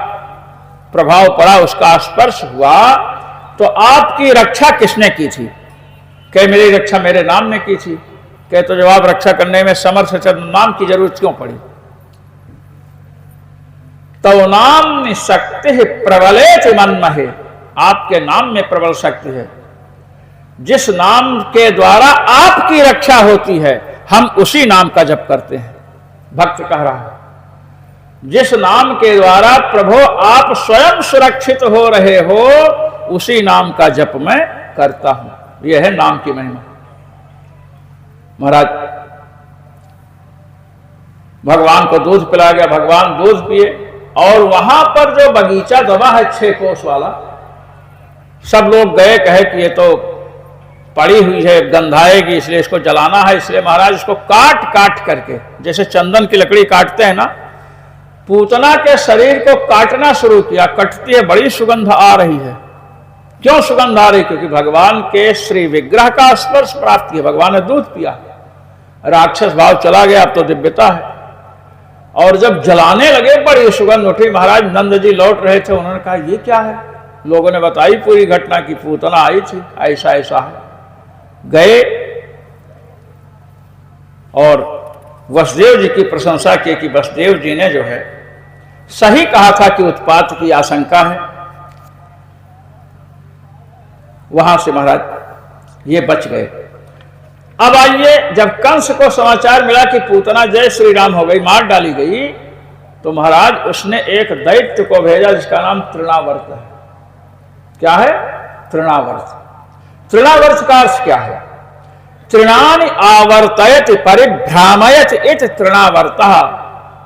प्रभाव पड़ा, उसका स्पर्श हुआ, तो आपकी रक्षा किसने की थी? कहे मेरी रक्षा मेरे नाम ने की थी। कहे तो जब आप रक्षा करने में समर्थ है, नाम की जरूरत क्यों पड़ी? तो नाम शक्ति प्रबले मन्महे, आपके नाम में प्रबल शक्ति है। जिस नाम के द्वारा आपकी रक्षा होती है, हम उसी नाम का जप करते हैं। भक्त कह रहा है जिस नाम के द्वारा प्रभु आप स्वयं सुरक्षित हो रहे हो, उसी नाम का जप मैं करता हूं। यह है नाम की महिमा। महाराज भगवान को दूध पिलाया गया, भगवान दूध पिए, और वहां पर जो बगीचा दबा है 6 कोस वाला, सब लोग गए, कहे कि ये तो पड़ी हुई है, गंधाएगी, इसलिए इसको जलाना है। इसलिए महाराज इसको काट काट करके, जैसे चंदन की लकड़ी काटते हैं ना, पूतना के शरीर को काटना शुरू किया। कटती है, बड़ी सुगंध आ रही है। क्यों सुगंध आ रही? क्योंकि भगवान के श्री विग्रह का स्पर्श प्राप्त किया। भगवान ने दूध पिया, राक्षस भाव चला गया, अब तो दिव्यता है। और जब जलाने लगे बड़ी सुगंध उठी। महाराज नंद जी लौट रहे थे, उन्होंने कहा ये क्या है? लोगों ने बताई पूरी घटना की पूतना आई थी, ऐसा ऐसा है। गए और वसुदेव जी की प्रशंसा की कि वसुदेव जी ने जो है सही कहा था कि उत्पात की आशंका है। वहां से महाराज ये बच गए। अब आइए, जब कंस को समाचार मिला कि पूतना जय श्री राम हो गई, मार डाली गई, तो महाराज उसने एक दैत्य को भेजा जिसका नाम तृणावर्त है। क्या है? तृणावर्त। तृणावर्त का अर्थ क्या है? तृणानि आवर्तयत परिभ्रामयत इत तृणावर्तः,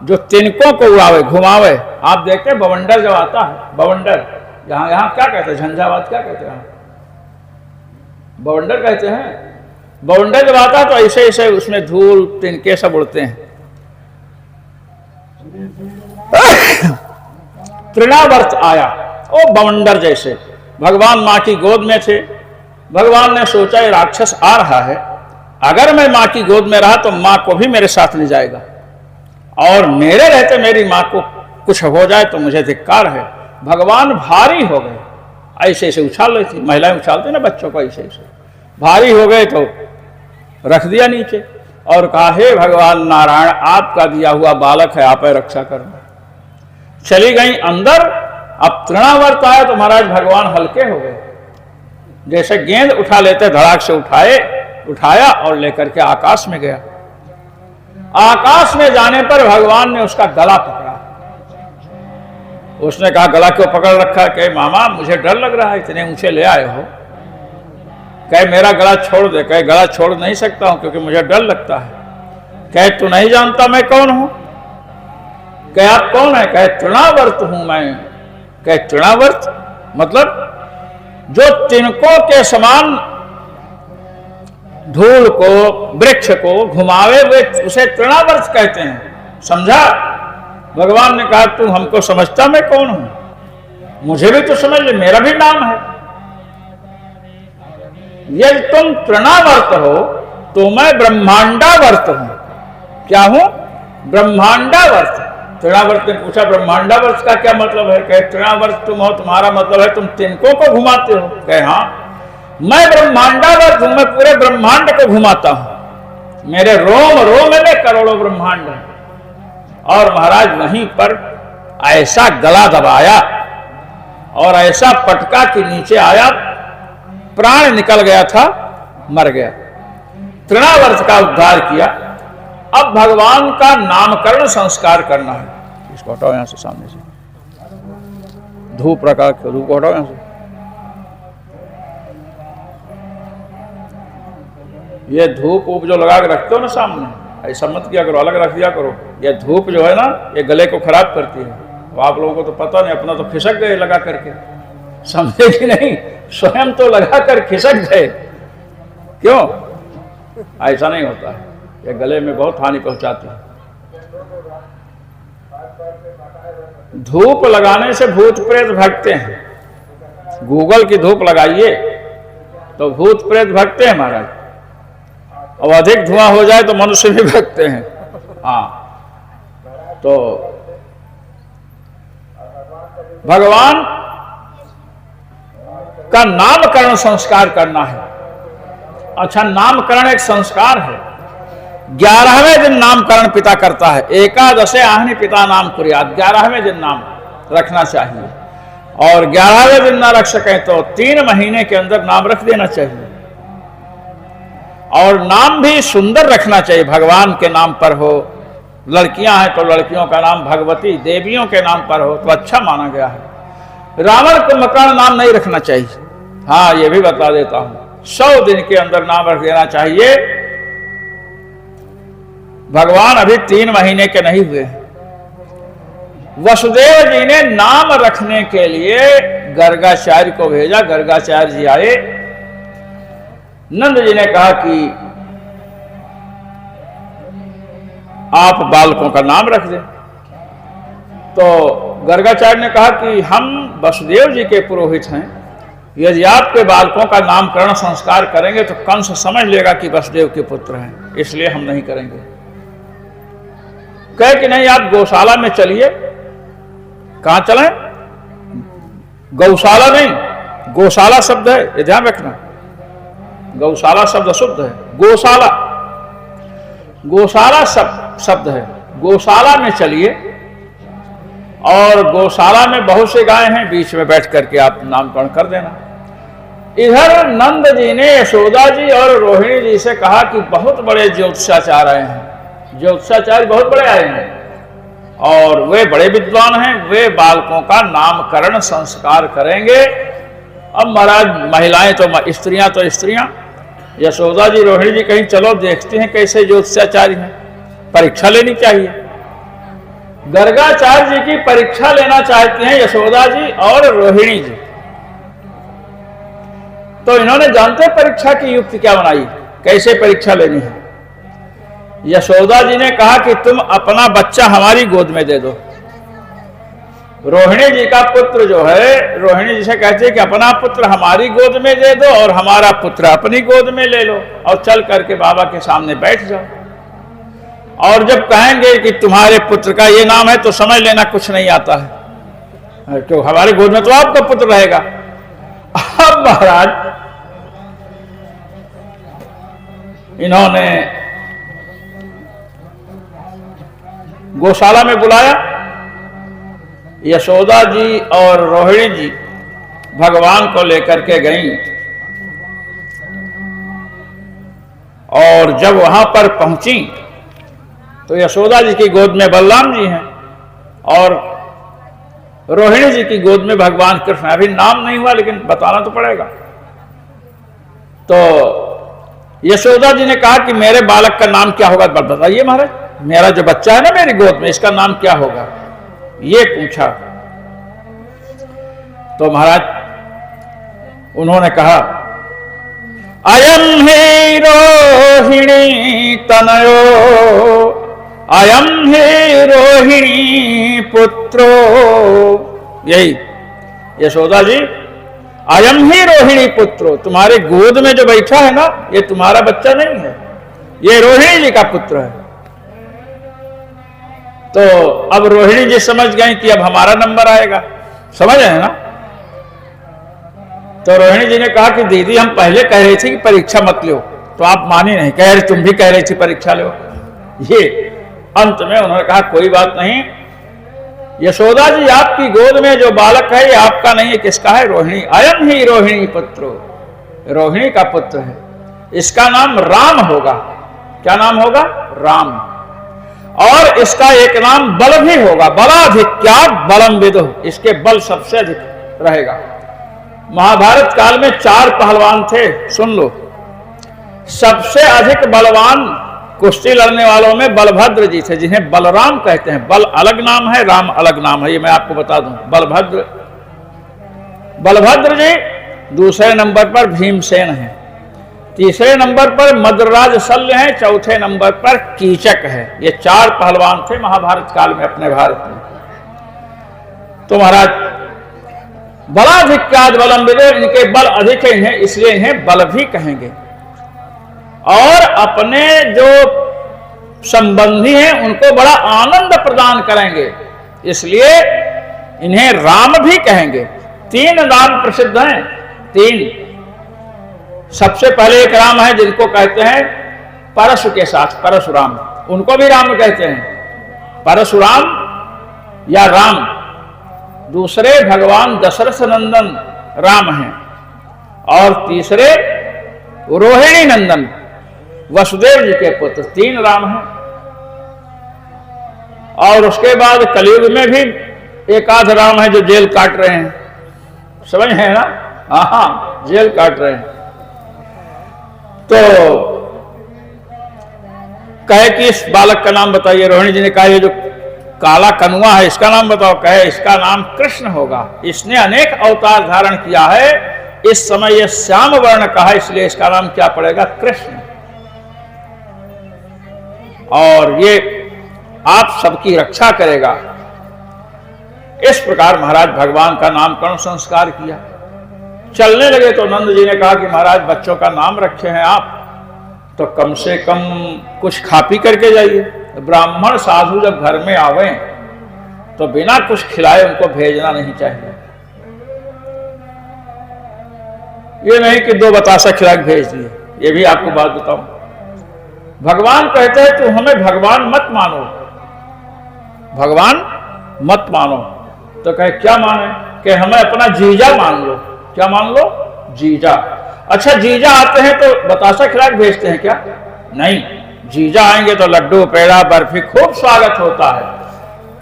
जो तिनकों को उड़ावे, घुमावे। आप देखते हैं बवंडर जब आता है, बवंडर यहाँ क्या कहते हैं? झंझावात क्या कहते हैं? बवंडर कहते हैं। बवंडर जब आता है तो ऐसे ऐसे उसमें धूल तिनके सब उड़ते हैं। तृणावर्त आया, ओ बवंडर जैसे। भगवान मां की गोद में थे। भगवान ने सोचा ये राक्षस आ रहा है, अगर मैं मां की गोद में रहा तो मां को भी मेरे साथ ले जाएगा, और मेरे रहते मेरी मां को कुछ हो जाए तो मुझे धिक्कार है। भगवान भारी हो गए, ऐसे ऐसे उछाल रही थी, महिलाएं उछालती ना बच्चों को, ऐसे ऐसे भारी हो गए तो रख दिया नीचे और कहा, हे भगवान नारायण, आपका दिया हुआ बालक है, आप रक्षा करना। चली गई अंदर। अब तृणावर्त आया तो महाराज भगवान हल्के हो गए, जैसे गेंद उठा लेते धड़ाक से उठाया और लेकर के आकाश में गया। आकाश में जाने पर भगवान ने उसका गला पकड़ा। उसने कहा, गला क्यों पकड़ रखा? कहे, मामा मुझे डर लग रहा है, इतने ऊंचे ले आए हो। कहे, मेरा गला छोड़ दे। कहे, गला छोड़ नहीं सकता हूं क्योंकि मुझे डर लगता है। कहे, तू नहीं जानता मैं कौन हूं? कहे, आप कौन है? कहे, तृणावर्त हूं मैं। कहे, तृणावर्त मतलब जो तिनकों के समान धूल को, वृक्ष को घुमावे हुए, उसे तृणावर्त कहते हैं। समझा? भगवान ने कहा, तू हमको समझता मैं कौन हूं? मुझे भी तो समझ ले, मेरा भी नाम है। यदि तुम तृणावर्त हो तो मैं ब्रह्मांडावर्त हूं। क्या हूं? ब्रह्मांडावर्त। तृणावर्त ने पूछा, ब्रह्मांडावर्त का क्या मतलब है? कहे, तृणावर्त तुम हो, तुम्हारा मतलब है तुम तिनकों को घुमाते हो। कहे, हाँ, मैं ब्रह्मांडावर्त हूं, मैं पूरे ब्रह्मांड को घुमाता हूं। मेरे रोम रोम में करोड़ों ब्रह्मांड है। और महाराज वहीं पर ऐसा गला दबाया और ऐसा पटका कि नीचे आया, प्राण निकल गया था, मर गया। तृणावर्त का उद्धार किया। अब भगवान का नामकरण संस्कार करना है। इसको हटाओ यहां से, सामने से धूप रखा, धूप को हटाओ यहां से। ये धूप ऊप जो लगा के रखते हो ना सामने, ऐसा मत किया करो, अलग रख दिया करो। ये धूप जो है ना, ये गले को खराब करती है। तो आप लोगों को तो पता नहीं, अपना तो खिसक गए लगा करके, समझे कि नहीं? स्वयं तो लगा कर खिसक गए। क्यों? ऐसा नहीं होता है, ये गले में बहुत हानि पहुंचाती है। धूप लगाने से भूत प्रेत भागते हैं। गूगल की धूप लगाइए तो भूत प्रेत भागते हैं महाराज। अब अधिक धुआं हो जाए तो मनुष्य भी भागते हैं। हाँ, तो भगवान का नामकरण संस्कार करना है। अच्छा, नामकरण एक संस्कार है। 11वें दिन नामकरण पिता करता है। एकादशे आहनि पिता नाम कुर्यात्, 11वें दिन नाम रखना चाहिए। और 11वें दिन ना रख सकें तो 3 महीने के अंदर नाम रख देना चाहिए। और नाम भी सुंदर रखना चाहिए, भगवान के नाम पर हो। लड़कियां हैं तो लड़कियों का नाम भगवती, देवियों के नाम पर हो तो अच्छा माना गया है। रावण कुंभकर्ण नाम नहीं रखना चाहिए। हाँ, ये भी बता देता हूं, 100 दिन के अंदर नाम रख देना चाहिए। भगवान अभी 3 महीने के नहीं हुए। वसुदेव जी ने नाम रखने के लिए गर्गाचार्य को भेजा। गर्गाचार्य जी आए। नंद जी ने कहा कि आप बालकों का नाम रख दें। तो गर्गाचार्य ने कहा कि हम वसुदेव जी के पुरोहित हैं यदि आपके बालकों का नामकरण संस्कार करेंगे तो कंस समझ लेगा कि वसुदेव के पुत्र हैं, इसलिए हम नहीं करेंगे। कहे कि नहीं, आप गौशाला में चलिए। कहां चलें? गौशाला नहीं, गौशाला शब्द है, ये ध्यान रखना। गौशाला शब्द अशुद्ध है, गोशाला, गोशाला शब्द है। गौशाला में चलिए और गौशाला में बहुत से गाय हैं, बीच में बैठ करके आप नामकरण कर देना। इधर नंद जी ने यशोदा जी और रोहिणी जी से कहा कि बहुत बड़े ज्योतिषाचार्य आए हैं, ज्योतिषाचार्य बहुत बड़े आए हैं और वे बड़े विद्वान हैं, वे बालकों का नामकरण संस्कार करेंगे। अब महाराज महिलाएं तो स्त्रियां, यशोदा जी रोहिणी जी कहीं चलो देखते हैं कैसे ज्योतिषाचार्य हैं, परीक्षा लेनी चाहिए। गर्गाचार्य जी की परीक्षा लेना चाहती हैं यशोदा जी और रोहिणी जी। तो इन्होंने जानते परीक्षा की युक्ति क्या बनाई, कैसे परीक्षा लेनी है। यशोदा जी ने कहा कि तुम अपना बच्चा हमारी गोद में दे दो। रोहिणी जी का पुत्र जो है, रोहिणी जी से कहते हैं कि अपना पुत्र हमारी गोद में दे दो और हमारा पुत्र अपनी गोद में ले लो और चल करके बाबा के सामने बैठ जाओ। और जब कहेंगे कि तुम्हारे पुत्र का ये नाम है तो समझ लेना कुछ नहीं आता है, तो हमारी गोद में तो आपका पुत्र रहेगा। अब महाराज इन्होंने गौशाला में बुलाया। यशोदा जी और रोहिणी जी भगवान को लेकर के गईं और जब वहां पर पहुंची तो यशोदा जी की गोद में बलराम जी हैं और रोहिणी जी की गोद में भगवान कृष्ण। अभी नाम नहीं हुआ लेकिन बताना तो पड़ेगा। तो यशोदा जी ने कहा कि मेरे बालक का नाम क्या होगा? बताइए महाराज, मेरा जो बच्चा है ना मेरी गोद में, इसका नाम क्या होगा? ये पूछा। तो महाराज उन्होंने कहा, अयम ही रोहिणी तनयो, अयम ही रोहिणी पुत्रो। यही यशोदा जी, अयम ही रोहिणी पुत्रो, तुम्हारे गोद में जो बैठा है ना ये तुम्हारा बच्चा नहीं है, ये रोहिणी जी का पुत्र है। तो अब रोहिणी जी समझ गई कि अब हमारा नंबर आएगा, समझ रहे हैं ना। तो रोहिणी जी ने कहा कि दीदी हम पहले कह रही थी कि परीक्षा मत लो, तो आप मानी नहीं, कह रही तुम भी कह रही थी परीक्षा लो। ये अंत में उन्होंने कहा कोई बात नहीं यशोदा जी, आपकी गोद में जो बालक है ये आपका नहीं है, किसका है? रोहिणी। अयम ही रोहिणी पुत्रो, रोहिणी का पुत्र है, इसका नाम राम होगा। क्या नाम होगा? राम। और इसका एक नाम बल भी होगा, बलाधिक्यात् बलम विदुः, इसके बल सबसे अधिक रहेगा। महाभारत काल में 4 पहलवान थे, सुन लो। सबसे अधिक बलवान कुश्ती लड़ने वालों में बलभद्र जी थे, जिन्हें बलराम कहते हैं। बल अलग नाम है, राम अलग नाम है, ये मैं आपको बता दूं। बलभद्र जी दूसरे नंबर पर भीमसेन हैं, तीसरे नंबर पर मद्रराज शल्य हैं, चौथे नंबर पर कीचक है। ये 4 पहलवान थे महाभारत काल में अपने भारत में। तो महाराज बलाधिक्यात् बलम विदुः, इनके बल अधिक है, इसलिए इन्हें बल भी कहेंगे। और अपने जो संबंधी हैं उनको बड़ा आनंद प्रदान करेंगे, इसलिए इन्हें राम भी कहेंगे। 3 नाम प्रसिद्ध हैं, 3। सबसे पहले एक राम है जिनको कहते हैं परशु के साथ, परशुराम, उनको भी राम कहते हैं, परशुराम या राम। दूसरे भगवान दशरथ नंदन राम हैं और तीसरे रोहिणी नंदन वसुदेव जी के पुत्र, 3 राम हैं। और उसके बाद कलयुग में भी एक आध राम है जो जेल काट रहे हैं, समझ है ना? हाँ, जेल काट रहे हैं। तो कहे कि इस बालक का नाम बताइए। रोहिणी जी ने कहा ये जो काला कनुआ है इसका नाम बताओ। कहे इसका नाम कृष्ण होगा, इसने अनेक अवतार धारण किया है, इस समय ये श्याम वर्ण का है, इसलिए इसका नाम क्या पड़ेगा? कृष्ण। और ये आप सबकी रक्षा करेगा। इस प्रकार महाराज भगवान का नामकरण संस्कार किया। चलने लगे तो नंद जी ने कहा कि महाराज बच्चों का नाम रखे हैं आप, तो कम से कम कुछ खा पी करके जाइए। ब्राह्मण साधु जब घर में आवे तो बिना कुछ खिलाए उनको भेजना नहीं चाहिए। ये नहीं कि 2 बतासा खिला के भेज दिए। ये भी आपको बात बताऊं, भगवान कहते हैं तू हमें भगवान मत मानो, भगवान मत मानो। तो कहे क्या माने? कि हमें अपना जीजा मान लो। क्या मान लो? जीजा। अच्छा जीजा आते हैं तो बतासा खिला के भेजते हैं क्या? नहीं, जीजा आएंगे तो लड्डू पेड़ा बर्फी खूब स्वागत होता है।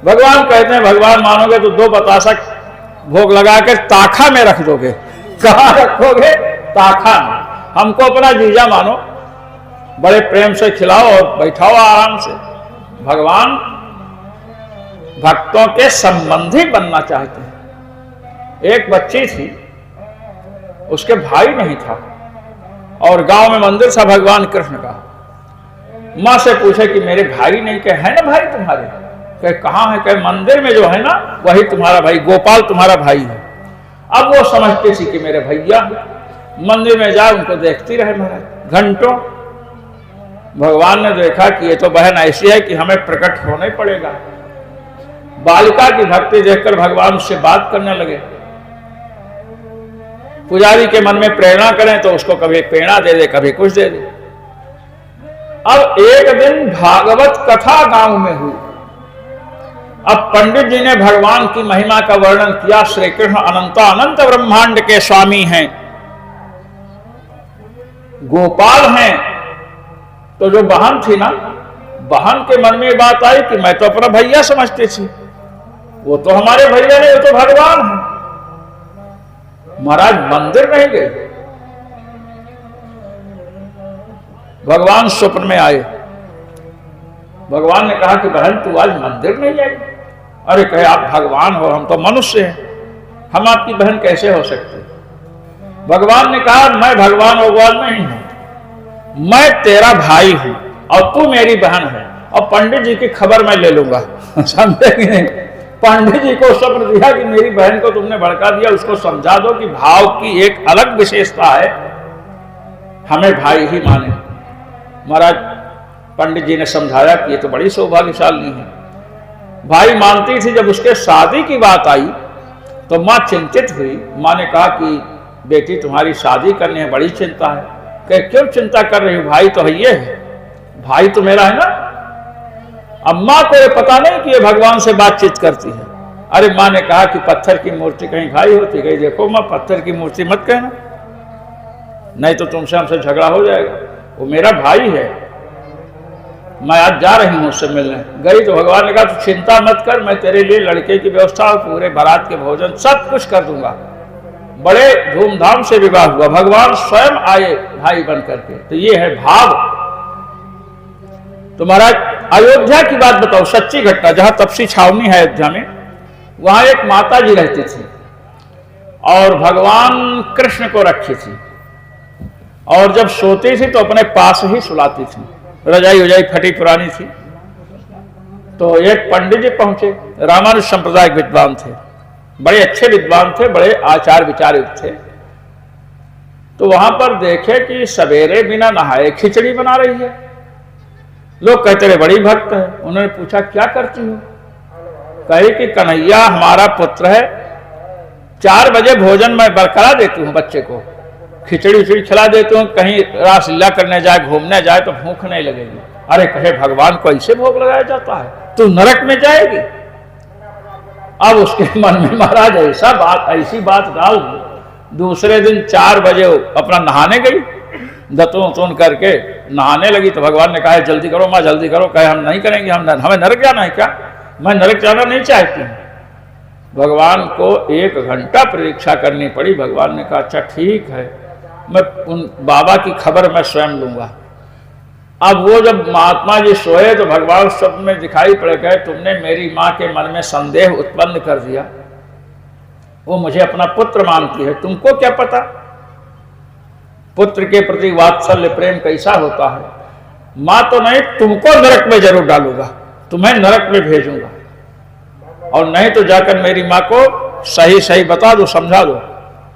भगवान कहते हैं भगवान मानोगे तो 2 बतासा भोग लगा के ताखा में रख दोगे। कहाँ रखोगे? ताखा में। हमको अपना जीजा मानो, बड़े प्रेम से खिलाओ और बैठाओ आराम से। भगवान भक्तों के संबंधी बनना चाहते हैं। एक बच्ची थी, उसके भाई नहीं था और गांव में मंदिर था भगवान कृष्ण का। माँ से पूछे कि मेरे भाई नहीं, कहे है ना भाई तुम्हारे? कहे कहाँ है? कहे मंदिर में जो है ना वही तुम्हारा भाई, गोपाल तुम्हारा भाई है। अब वो समझती थी कि मेरे भैया मंदिर में जाए उनको देखती रहे महाराज घंटों। भगवान ने देखा कि ये तो बहन ऐसी है कि हमें प्रकट होना ही पड़ेगा। बालिका की भक्ति देखकर भगवान उससे बात करने लगे। पुजारी के मन में प्रेरणा करें तो उसको कभी प्रेरणा दे दे, कभी कुछ दे दे। अब एक दिन भागवत कथा गांव में हुई। अब पंडित जी ने भगवान की महिमा का वर्णन किया। श्री कृष्ण अनंत ब्रह्मांड के स्वामी हैं, गोपाल हैं। तो जो बहन थी ना, बहन के मन में बात आई कि मैं तो अपना भैया समझती थी, वो तो हमारे भैया नहीं, वो तो भगवान है। महाराज मंदिर नहीं गए। भगवान स्वप्न में आए। भगवान ने कहा कि बहन तू आज मंदिर नहीं आई? अरे कहे आप भगवान हो, हम तो मनुष्य हैं, हम आपकी बहन कैसे हो सकते? भगवान ने कहा मैं भगवान भगवान नहीं हूं, मैं तेरा भाई हूं और तू मेरी बहन है। और पंडित जी की खबर मैं ले लूंगा। समझे कि नहीं? पंडित जी को स्वप्न दिया कि मेरी बहन को तुमने भड़का दिया, उसको समझा दो कि भाव की एक अलग विशेषता है, हमें भाई ही माने। महाराज पंडित जी ने समझाया कि ये तो बड़ी सौभाग्यशाली है। भाई मानती थी। जब उसके शादी की बात आई तो माँ चिंतित हुई। माँ ने कहा कि बेटी तुम्हारी शादी करनी है, बड़ी चिंता है। कहे क्यों चिंता कर रही हो? भाई तो है, ये है भाई तो मेरा है ना। अम्मा को ये पता नहीं कि ये भगवान से बातचीत करती है। अरे माँ ने कहा कि पत्थर की मूर्ति कहीं भाई होती? कहीं देखो माँ पत्थर की मूर्ति मत कहना, नहीं तो तुमसे हमसे झगड़ा हो जाएगा, वो मेरा भाई है, मैं आज जा रही हूँ उससे मिलने। गई तो भगवान ने कहा तू चिंता मत कर, मैं तेरे लिए लड़के की व्यवस्था और पूरे बारात के भोजन सब कुछ कर दूंगा। बड़े धूमधाम से विवाह हुआ। भगवान स्वयं आए भाई बन करके। तो ये है भाव। तो महाराज अयोध्या की बात बताओ, सच्ची घटना। जहां तपसी छावनी है अयोध्या में, वहां एक माता जी रहती थी और भगवान कृष्ण को रखी थी। और जब सोती थी तो अपने पास ही सुलाती थी। रजाई उजाई फटी पुरानी थी। तो एक पंडित जी पहुंचे, रामानुज संप्रदाय के विद्वान थे, बड़े अच्छे विद्वान थे, बड़े आचार विचारित थे। तो वहां पर देखे कि सवेरे बिना नहाए खिचड़ी बना रही है। लोग कहते रहे बड़ी भक्त है। उन्होंने पूछा क्या करती हो? कहे कि कन्हैया हमारा पुत्र है, 4 बजे भोजन मैं बरकरा देती हूँ, बच्चे को खिचड़ी उचड़ी खिला देती हूँ, कहीं रासलीला करने जाए घूमने जाए तो भूख नहीं लगेगी। अरे कहे भगवान को ऐसे भोग लगाया जाता है, तू नरक में जाएगी। अब उसके मन में महाराज ऐसी बात डाल दी। दूसरे दिन 4 बजे अपना नहाने गई, दतून करके नहाने लगी। तो भगवान ने कहा जल्दी करो माँ जल्दी करो। कहे हम नहीं करेंगे, हमें नरक जाना है क्या? मैं नरक जाना नहीं चाहती हूँ। भगवान को 1 घंटा प्रतीक्षा करनी पड़ी। भगवान ने कहा अच्छा ठीक है, मैं उन बाबा की खबर मैं स्वयं लूंगा। अब वो जब महात्मा जी सोए तो भगवान स्वप्न में दिखाई पड़ गए, तुमने मेरी माँ के मन में संदेह उत्पन्न कर दिया, वो मुझे अपना पुत्र मानती है, तुमको क्या पता पुत्र के प्रति वात्सल्य प्रेम कैसा होता है। माँ तो नहीं, तुमको नरक में जरूर डालूंगा, तुम्हें नरक में भेजूंगा, और नहीं तो जाकर मेरी माँ को सही सही बता दो, समझा दो।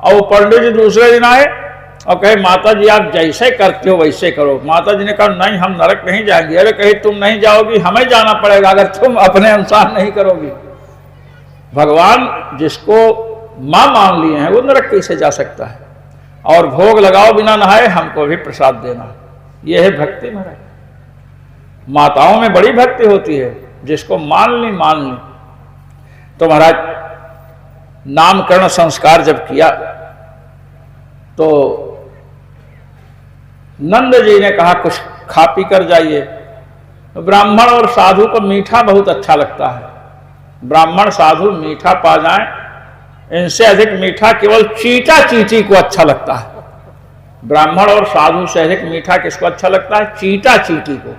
और वो पंडित जी दूसरे दिन आए और कहे माता जी आप जैसे करते हो वैसे करो। माता जी ने कहा नहीं हम नरक नहीं जाएंगे। अरे कहे तुम नहीं जाओगी, हमें जाना पड़ेगा अगर तुम अपने अनुसार नहीं करोगी। भगवान जिसको मां मान लिए हैं वो नरक कैसे जा सकता है। और भोग लगाओ बिना नहाए, हमको भी प्रसाद देना, यह है भक्ति। महाराज माताओं में बड़ी भक्ति होती है, जिसको मान ली। तो महाराज नामकरण संस्कार जब किया तो नंद जी ने कहा कुछ खा पी कर जाइए। ब्राह्मण और साधु को मीठा बहुत अच्छा लगता है। ब्राह्मण साधु मीठा पा जाएं, इनसे अधिक मीठा केवल चीटा चींटी को अच्छा लगता है। ब्राह्मण और साधु से अधिक मीठा किसको अच्छा लगता है? चीटा चींटी को।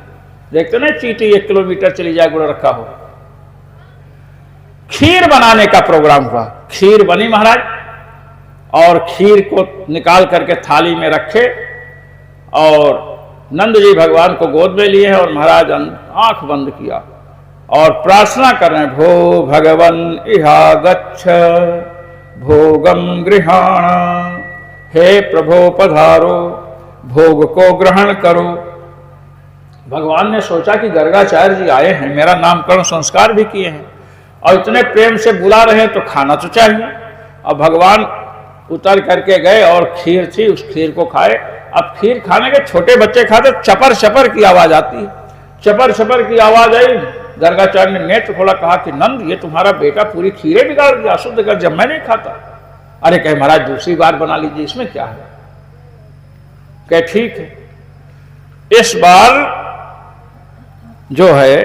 देखते ना चींटी 1 किलोमीटर चली जाए गुड़ रखा हो। खीर बनाने का प्रोग्राम हुआ, खीर बनी महाराज, और खीर को निकाल करके थाली में रखे और नंद जी भगवान को गोद में लिए हैं और महाराज आंख बंद किया और प्रार्थना कर रहे हैं, भो भगवन इहा गच्छ भोगम गृहाण, हे प्रभो पधारो भोग को ग्रहण करो। भगवान ने सोचा कि गर्गाचार्य जी आए हैं, मेरा नामकरण संस्कार भी किए हैं और इतने प्रेम से बुला रहे हैं तो खाना तो चाहिए। अब भगवान उतर करके गए और खीर थी, उस खीर को खाए। अब खीर खाने के छोटे बच्चे खाते, चपर चपर की आवाज आती है, चपर चपर की आवाज आई। गर्गाचार्य ने नेत्र खोला, कहा कि नंद ये तुम्हारा बेटा पूरी खीरें बिगाड़ दिया, अशुद्ध कर, जब मैं नहीं खाता। अरे कहे महाराज दूसरी बार बना लीजिए, इसमें क्या है। कहे ठीक है, इस बार जो है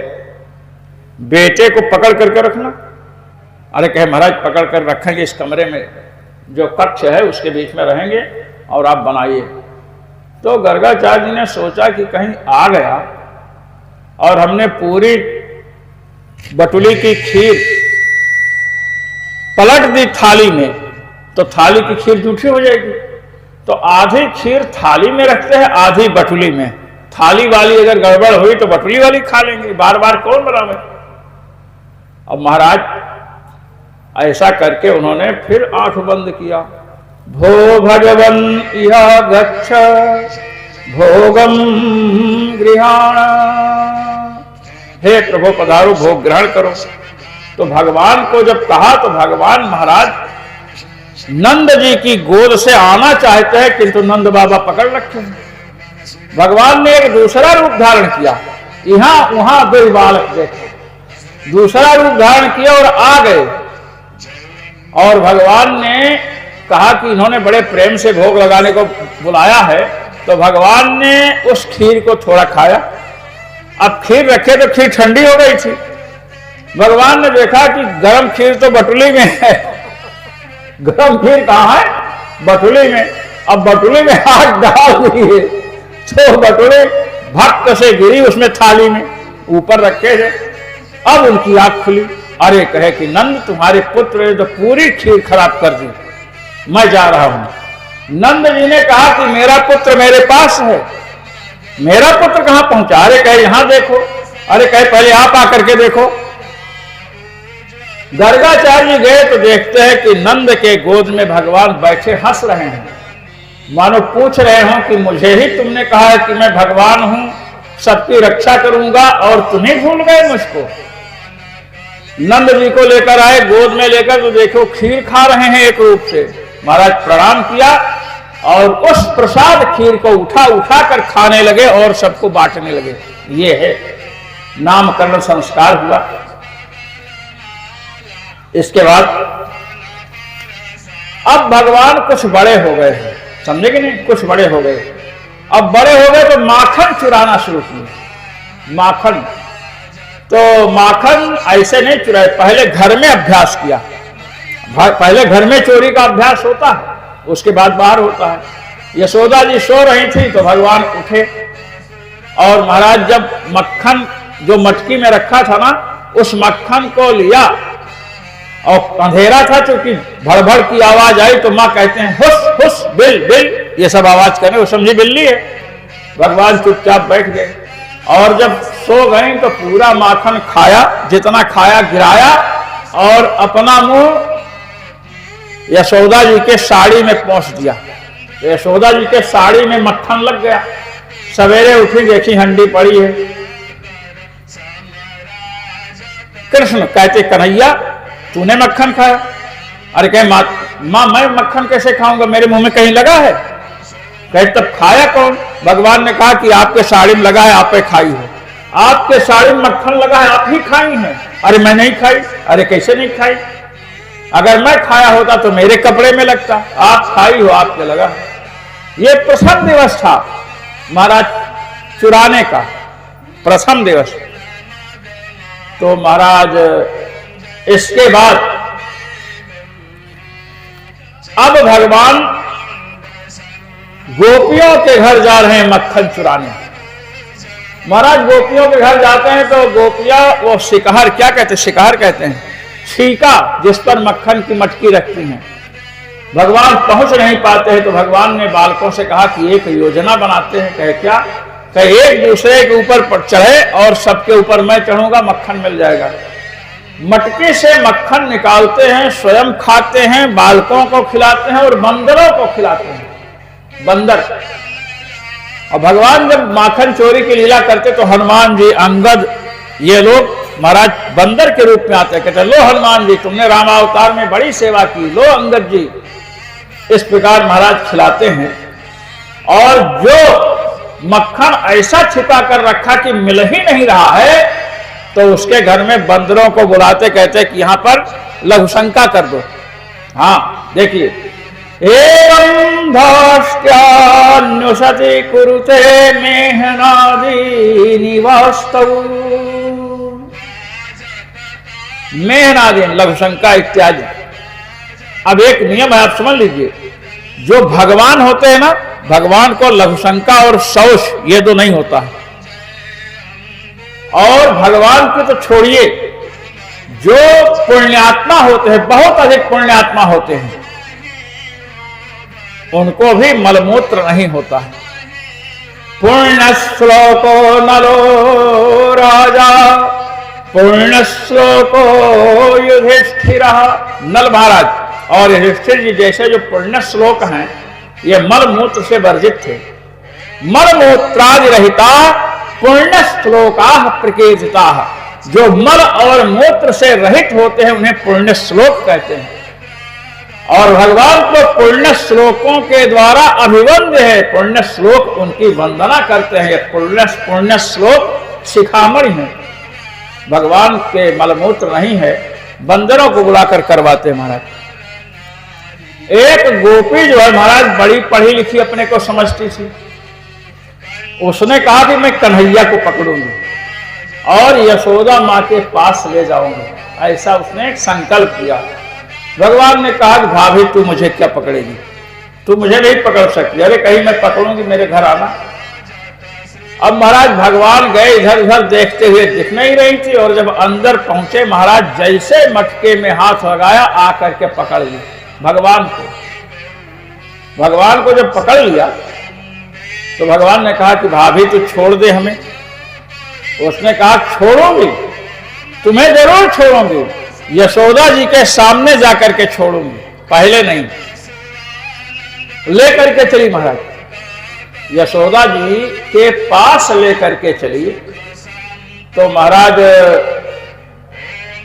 बेटे को पकड़ करके रखना। अरे कहे महाराज पकड़ कर रखेंगे, इस कमरे में जो कक्ष है उसके बीच में रहेंगे और आप बनाइए। तो गर्गाचार्य जी ने सोचा कि कहीं आ गया और हमने पूरी बटुली की खीर पलट दी थाली में, तो थाली की खीर जूठी हो जाएगी। तो आधी खीर थाली में रखते हैं, आधी बटुली में। थाली वाली अगर गड़बड़ हुई तो बटुली वाली खा लेंगे, बार बार कौन बनावे। अब महाराज ऐसा करके उन्होंने फिर आंख बंद किया। भो भगवन इहा गच्छ भोगम गृहाण, हे प्रभु पधारो भोग ग्रहण करो। तो भगवान को जब कहा तो भगवान महाराज नंद जी की गोद से आना चाहते हैं, किंतु नंद बाबा पकड़ रखे हैं। भगवान ने एक दूसरा रूप धारण किया, यहां वहां 2 बालक देखे, दूसरा रूप धारण किया और आ गए। और भगवान ने कहा कि इन्होंने बड़े प्रेम से भोग लगाने को बुलाया है, तो भगवान ने उस खीर को थोड़ा खाया। अब खीर रखे तो खीर ठंडी हो गई थी। भगवान ने देखा कि गर्म खीर तो बटुली में है, गर्म खीर कहाँ है? बटुली में। अब बटुली में हाथ डाल दिए तो बटुली भक्त से गिरी उसमें थाली में, ऊपर रखे थे। अब उनकी आंख खुली। अरे कहे कि नंद तुम्हारे पुत्र ने तो पूरी खीर खराब कर दी, मैं जा रहा हूं। नंद जी ने कहा कि मेरा पुत्र मेरे पास है, मेरा पुत्र कहां पहुंचा? अरे कहे यहां देखो। अरे कहे पहले आप आकर के देखो। गर्गाचार्य गए तो देखते हैं कि नंद के गोद में भगवान बैठे हंस रहे हैं, मानो पूछ रहे हो कि मुझे ही तुमने कहा है कि मैं भगवान हूं, सबकी रक्षा करूंगा और तुम्हें भूल गए मुझको। नंद जी को लेकर आए, गोद में लेकर तो देखो खीर खा रहे हैं एक रूप से। महाराज प्रणाम किया और उस प्रसाद खीर को उठा उठा कर खाने लगे और सबको बांटने लगे। ये है नामकरण संस्कार हुआ। इसके बाद अब भगवान कुछ बड़े हो गए हैं, समझे कि नहीं? कुछ बड़े हो गए। अब बड़े हो गए तो माखन चुराना शुरू किया। माखन तो माखन ऐसे नहीं चुराए, पहले घर में अभ्यास किया। पहले घर में चोरी का अभ्यास होता है, उसके बाद बाहर होता है। यशोदा जी सो रही थी तो भगवान उठे और महाराज जब मक्खन जो मटकी में रखा था ना, उस मक्खन को लिया और अंधेरा था, क्योंकि भड़भड़ की आवाज आई तो माँ कहते हैं हुस हुस बिल बिल, ये सब आवाज करने, वो समझी बिल्ली है। भगवान चुपचाप बैठ गए और जब सो गए तो पूरा माखन खाया, जितना खाया गिराया और अपना मुंह यशोदा जी के साड़ी में पहुंच दिया। यशोदा जी के साड़ी में मक्खन लग गया। सवेरे उठी, देखी हंडी पड़ी है। कृष्ण कहते, कन्हैया तूने मक्खन खाया? अरे कहे माँ मैं मक्खन कैसे खाऊंगा, मेरे मुंह में कहीं लगा है? कहे तब खाया कौन? भगवान ने कहा कि आपके साड़ी में लगा है, आप खाई हो। आपके साड़ी में मक्खन लगा है, आप ही खाई हैं। अरे मैं नहीं खाई। अरे कैसे नहीं खाई? अगर मैं खाया होता तो मेरे कपड़े में लगता, आप खाई हो, आपके लगा। ये प्रथम दिवस था महाराज चुराने का, प्रथम दिवस। तो महाराज इसके बाद अब भगवान गोपियों के घर जा रहे हैं मक्खन चुराने। महाराज गोपियों के घर जाते हैं तो गोपियां वो शिकार, क्या कहते हैं, शिकार कहते हैं, छीका जिस पर मक्खन की मटकी रखती हैं। भगवान पहुंच नहीं पाते हैं तो भगवान ने बालकों से कहा कि एक योजना बनाते हैं। कहे क्या? कहे एक दूसरे के ऊपर चढ़े और सबके ऊपर मैं चढ़ूंगा, मक्खन मिल जाएगा। मटके से मक्खन निकालते हैं, स्वयं खाते हैं, बालकों को खिलाते हैं और बंदरों को खिलाते हैं। बंदर। और भगवान जब माखन चोरी की लीला करते तो हनुमान जी, अंगद, ये लोग महाराज बंदर के रूप में आते, कहते लो हनुमान जी तुमने रामावतार में बड़ी सेवा की, लो अंगद जी। इस प्रकार महाराज खिलाते हैं। और जो मक्खन ऐसा छिपा कर रखा कि मिल ही नहीं रहा है, तो उसके घर में बंदरों को बुलाते, कहते कि यहां पर लघुशंका कर दो। हाँ देखिए, एवं धाष्ट्यान्युशति कुरुते मेहनादी निवास्तौ। मेहनादी लघुशंका इत्यादि। अब एक नियम है, आप समझ लीजिए, जो भगवान होते हैं ना, भगवान को लघुशंका और शौच ये दो नहीं होता है। और भगवान की तो छोड़िए, जो पुण्यात्मा होते हैं, बहुत अधिक पुण्यात्मा होते हैं, उनको भी मलमूत्र नहीं होता है। पुण्य श्लोको नलो राजा, पुण्य श्लोको युधिष्ठिर। नल महाराज और युधिष्ठिर जी जैसे जो पुण्य श्लोक हैं, ये मलमूत्र से वर्जित थे। मलमूत्रादि रहिता पुण्य श्लोका प्रकीर्तिता। जो मल और मूत्र से रहित होते हैं उन्हें पुण्य श्लोक कहते हैं। और भगवान को पुण्य श्लोकों के द्वारा अभिवंद्य है, पुण्य श्लोक उनकी वंदना करते हैं। पुण्य श्लोक शिखामणि है, भगवान के मलमूत्र नहीं है, बंदरों को बुलाकर करवाते हैं महाराज। एक गोपी जो है महाराज बड़ी पढ़ी लिखी अपने को समझती थी, उसने कहा कि मैं कन्हैया को पकड़ूंगी और यशोदा माँ के पास ले जाऊंगी। ऐसा उसने एक संकल्प किया। भगवान ने कहा कि भाभी तू मुझे क्या पकड़ेगी, तू मुझे नहीं पकड़ सकती। अरे कहीं मैं पकड़ूंगी, मेरे घर आना। अब महाराज भगवान गए, इधर उधर देखते हुए दिख नहीं रही थी। और जब अंदर पहुंचे महाराज, जैसे मटके में हाथ लगाया, आकर के पकड़ ली भगवान को। भगवान को जब पकड़ लिया तो भगवान ने कहा कि भाभी तू छोड़ दे हमें। उसने कहा छोड़ूंगी, तुम्हें जरूर छोड़ूंगी, यशोदा जी के सामने जाकर के छोड़ूंगी, पहले नहीं। लेकर के चली महाराज, यशोदा जी के पास लेकर के चली। तो महाराज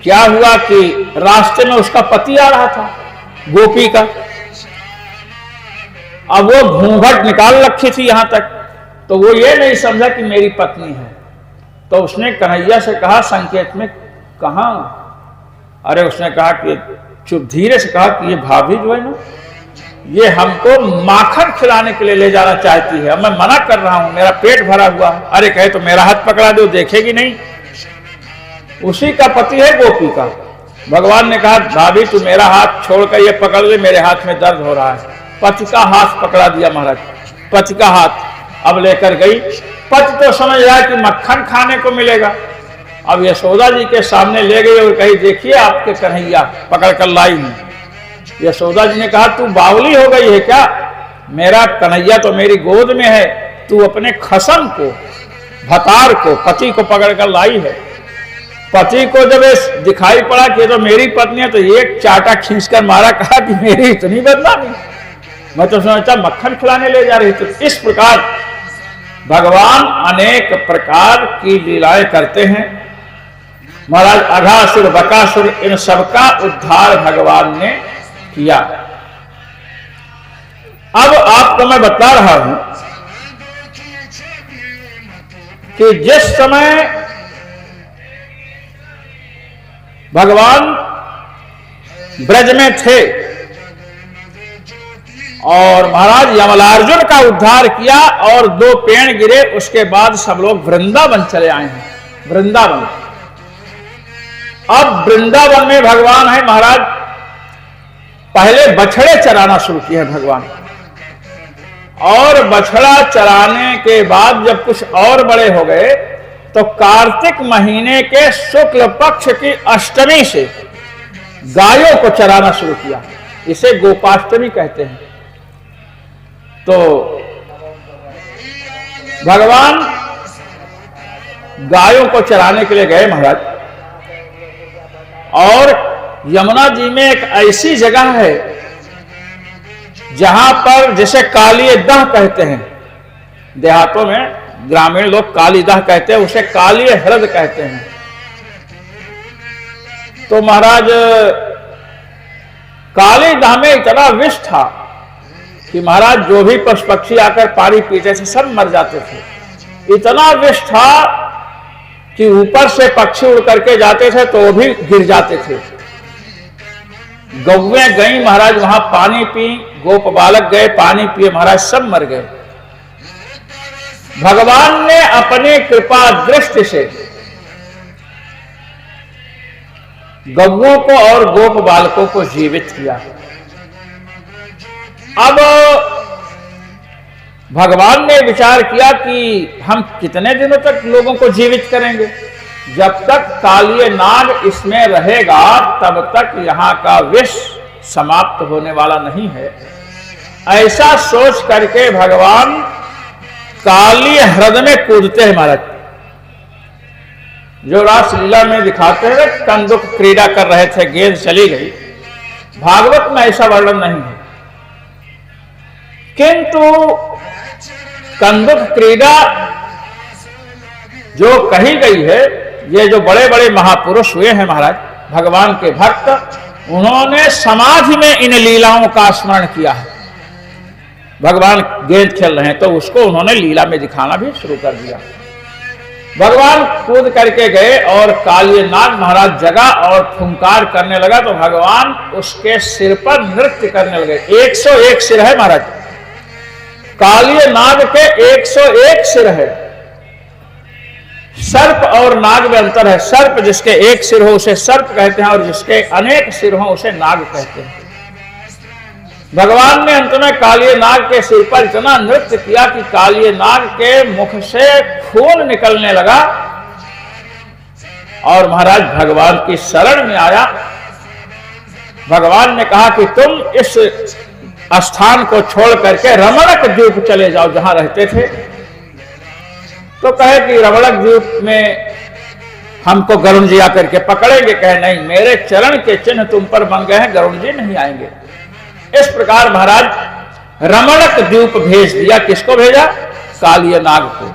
क्या हुआ कि रास्ते में उसका पति आ रहा था, गोपी का। अब वो घूंघट निकाल रखी थी यहां तक, तो वो ये नहीं समझा कि मेरी पत्नी है। तो उसने कन्हैया से कहा संकेत में, कहां? अरे उसने कहा कि चुप, धीरे से कहा कि ये भाभी जो है ना, ये हमको माखन खिलाने के लिए ले जाना चाहती है। अब मैं मना कर रहा हूं, मेरा पेट भरा हुआ है। अरे कहे तो मेरा हाथ पकड़ा दो, देखेगी नहीं। उसी का पति है गोपी का। भगवान ने कहा भाभी तू मेरा हाथ छोड़कर ये पकड़ ले, मेरे हाथ में दर्द हो रहा है। पति का हाथ पकड़ा दिया महाराज, पति का हाथ अब लेकर गई। पति तो समझ रहा है कि मक्खन खाने को मिलेगा। अब यशोदा जी के सामने ले गई और कही देखिए आपके कन्हैया पकड़ कर लाई हूं। यशोदा जी ने कहा तू बावली हो गई है क्या? मेरा कन्हैया तो मेरी गोद में है, तू अपने खसम को, भतार को, पति को पकड़ कर लाई है। पति को जब दिखाई पड़ा कि तो मेरी पत्नी है, तो एक चाटा खींचकर मारा, कहा कि मेरी इतनी बदनामी, मैं तो समझता मक्खन खिलाने ले जा रही थी। तो इस प्रकार भगवान अनेक प्रकार की लीलाएं करते हैं। महाराज अघासुर बकासुर इन सबका उद्धार भगवान ने किया। अब आपको मैं बता रहा हूं कि जिस समय भगवान ब्रज में थे और महाराज यमलार्जुन का उद्धार किया और 2 पेड़ गिरे, उसके बाद सब लोग वृंदावन चले आए हैं। वृंदावन, अब वृंदावन में भगवान है महाराज, पहले बछड़े चराना शुरू किए हैं भगवान, और बछड़ा चराने के बाद जब कुछ और बड़े हो गए तो कार्तिक महीने के शुक्ल पक्ष की अष्टमी से गायों को चराना शुरू किया। इसे गोपाष्टमी कहते हैं। तो भगवान गायों को चराने के लिए गए महाराज, और यमुना जी में एक ऐसी जगह है जहां पर जिसे काली दह कहते हैं, देहातों में ग्रामीण लोग काली दह कहते हैं, उसे काली हृद कहते हैं। तो महाराज काली दह में इतना विष था कि महाराज जो भी पशु पक्षी आकर पानी पीते थे सब मर जाते थे। इतना विष था कि ऊपर से पक्षी उड़ करके जाते थे तो वो भी गिर जाते थे। गौएं गई महाराज वहां पानी पी, गोप बालक गए पानी पिए, महाराज सब मर गए। भगवान ने अपनी कृपा दृष्टि से गौओं को और गोप बालकों को जीवित किया। अब भगवान ने विचार किया कि हम कितने दिनों तक लोगों को जीवित करेंगे, जब तक कालिय नाग इसमें रहेगा तब तक यहां का विष समाप्त होने वाला नहीं है। ऐसा सोच करके भगवान काली हृद में कूदते हैं महाराज। जो रासलीला में दिखाते हैं कंदुक क्रीड़ा कर रहे थे, गेंद चली गई, भागवत में ऐसा वर्णन नहीं है, किंतु कंदुक क्रीड़ा जो कही गई है, ये जो बड़े बड़े महापुरुष हुए हैं महाराज भगवान के भक्त, उन्होंने समाधि में इन लीलाओं का स्मरण किया है। भगवान गेंद खेल रहे हैं तो उसको उन्होंने लीला में दिखाना भी शुरू कर दिया। भगवान कूद करके गए और कालिय नाग महाराज जगा और फुंकार करने लगा, तो भगवान उसके सिर पर नृत्य करने लगे। 101 सिर है महाराज, कालिय नाग के 101 सिर है। सर्प और नाग में अंतर है। सर्प जिसके एक सिर हो उसे सर्प कहते हैं और जिसके अनेक सिर हो उसे नाग कहते हैं। भगवान ने अंत में कालिय नाग के सिर पर इतना नृत्य किया कि कालिय नाग के मुख से खून निकलने लगा और महाराज भगवान की शरण में आया। भगवान ने कहा कि तुम इस स्थान को छोड़ करके रमणक द्वीप चले जाओ जहां रहते थे। तो कहे कि रमणक द्वीप में हमको गरुण जी आकर के पकड़ेंगे। कहे नहीं, मेरे चरण के चिन्ह तुम पर बन गए हैं, गरुण जी नहीं आएंगे। इस प्रकार महाराज रमणक द्वीप भेज दिया। किसको भेजा? कालिय नाग को।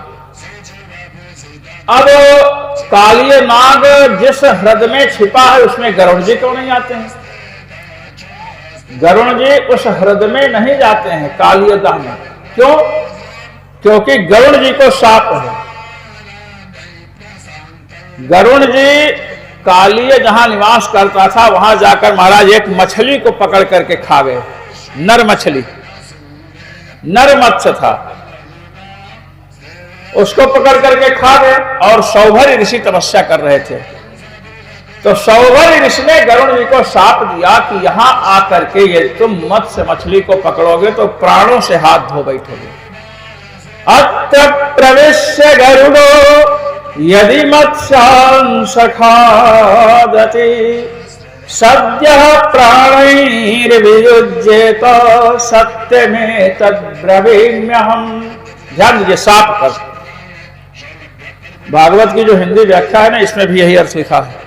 अब कालिय नाग जिस ह्रद में छिपा है उसमें गरुण जी क्यों नहीं आते हैं? गरुण जी उस ह्रद में नहीं जाते हैं कालिय दह में। क्यों? क्योंकि गरुण जी को शाप है। गरुण जी कालिय जहां निवास करता था वहां जाकर महाराज एक मछली को पकड़ करके खा गए। नर मछली, नर मत्स्य था, उसको पकड़ करके खा गए। और सौभरी ऋषि तपस्या कर रहे थे, तो सौभरी ऋषि ने गरुण जी को शाप दिया कि यहां आकर के ये तुम मत्स्य मछली को पकड़ोगे तो प्राणों से हाथ धो बैठोगे। अत्र प्रविश्य गरुड़ो यदि मत्स्यांश खादति सद्यः प्राणैर्वियुज्येत सत्यमेतद्ब्रवीम्यहम्। ध्यान दीजिए, साप कर भागवत की जो हिंदी व्याख्या है ना, इसमें भी यही अर्थ लिखा है।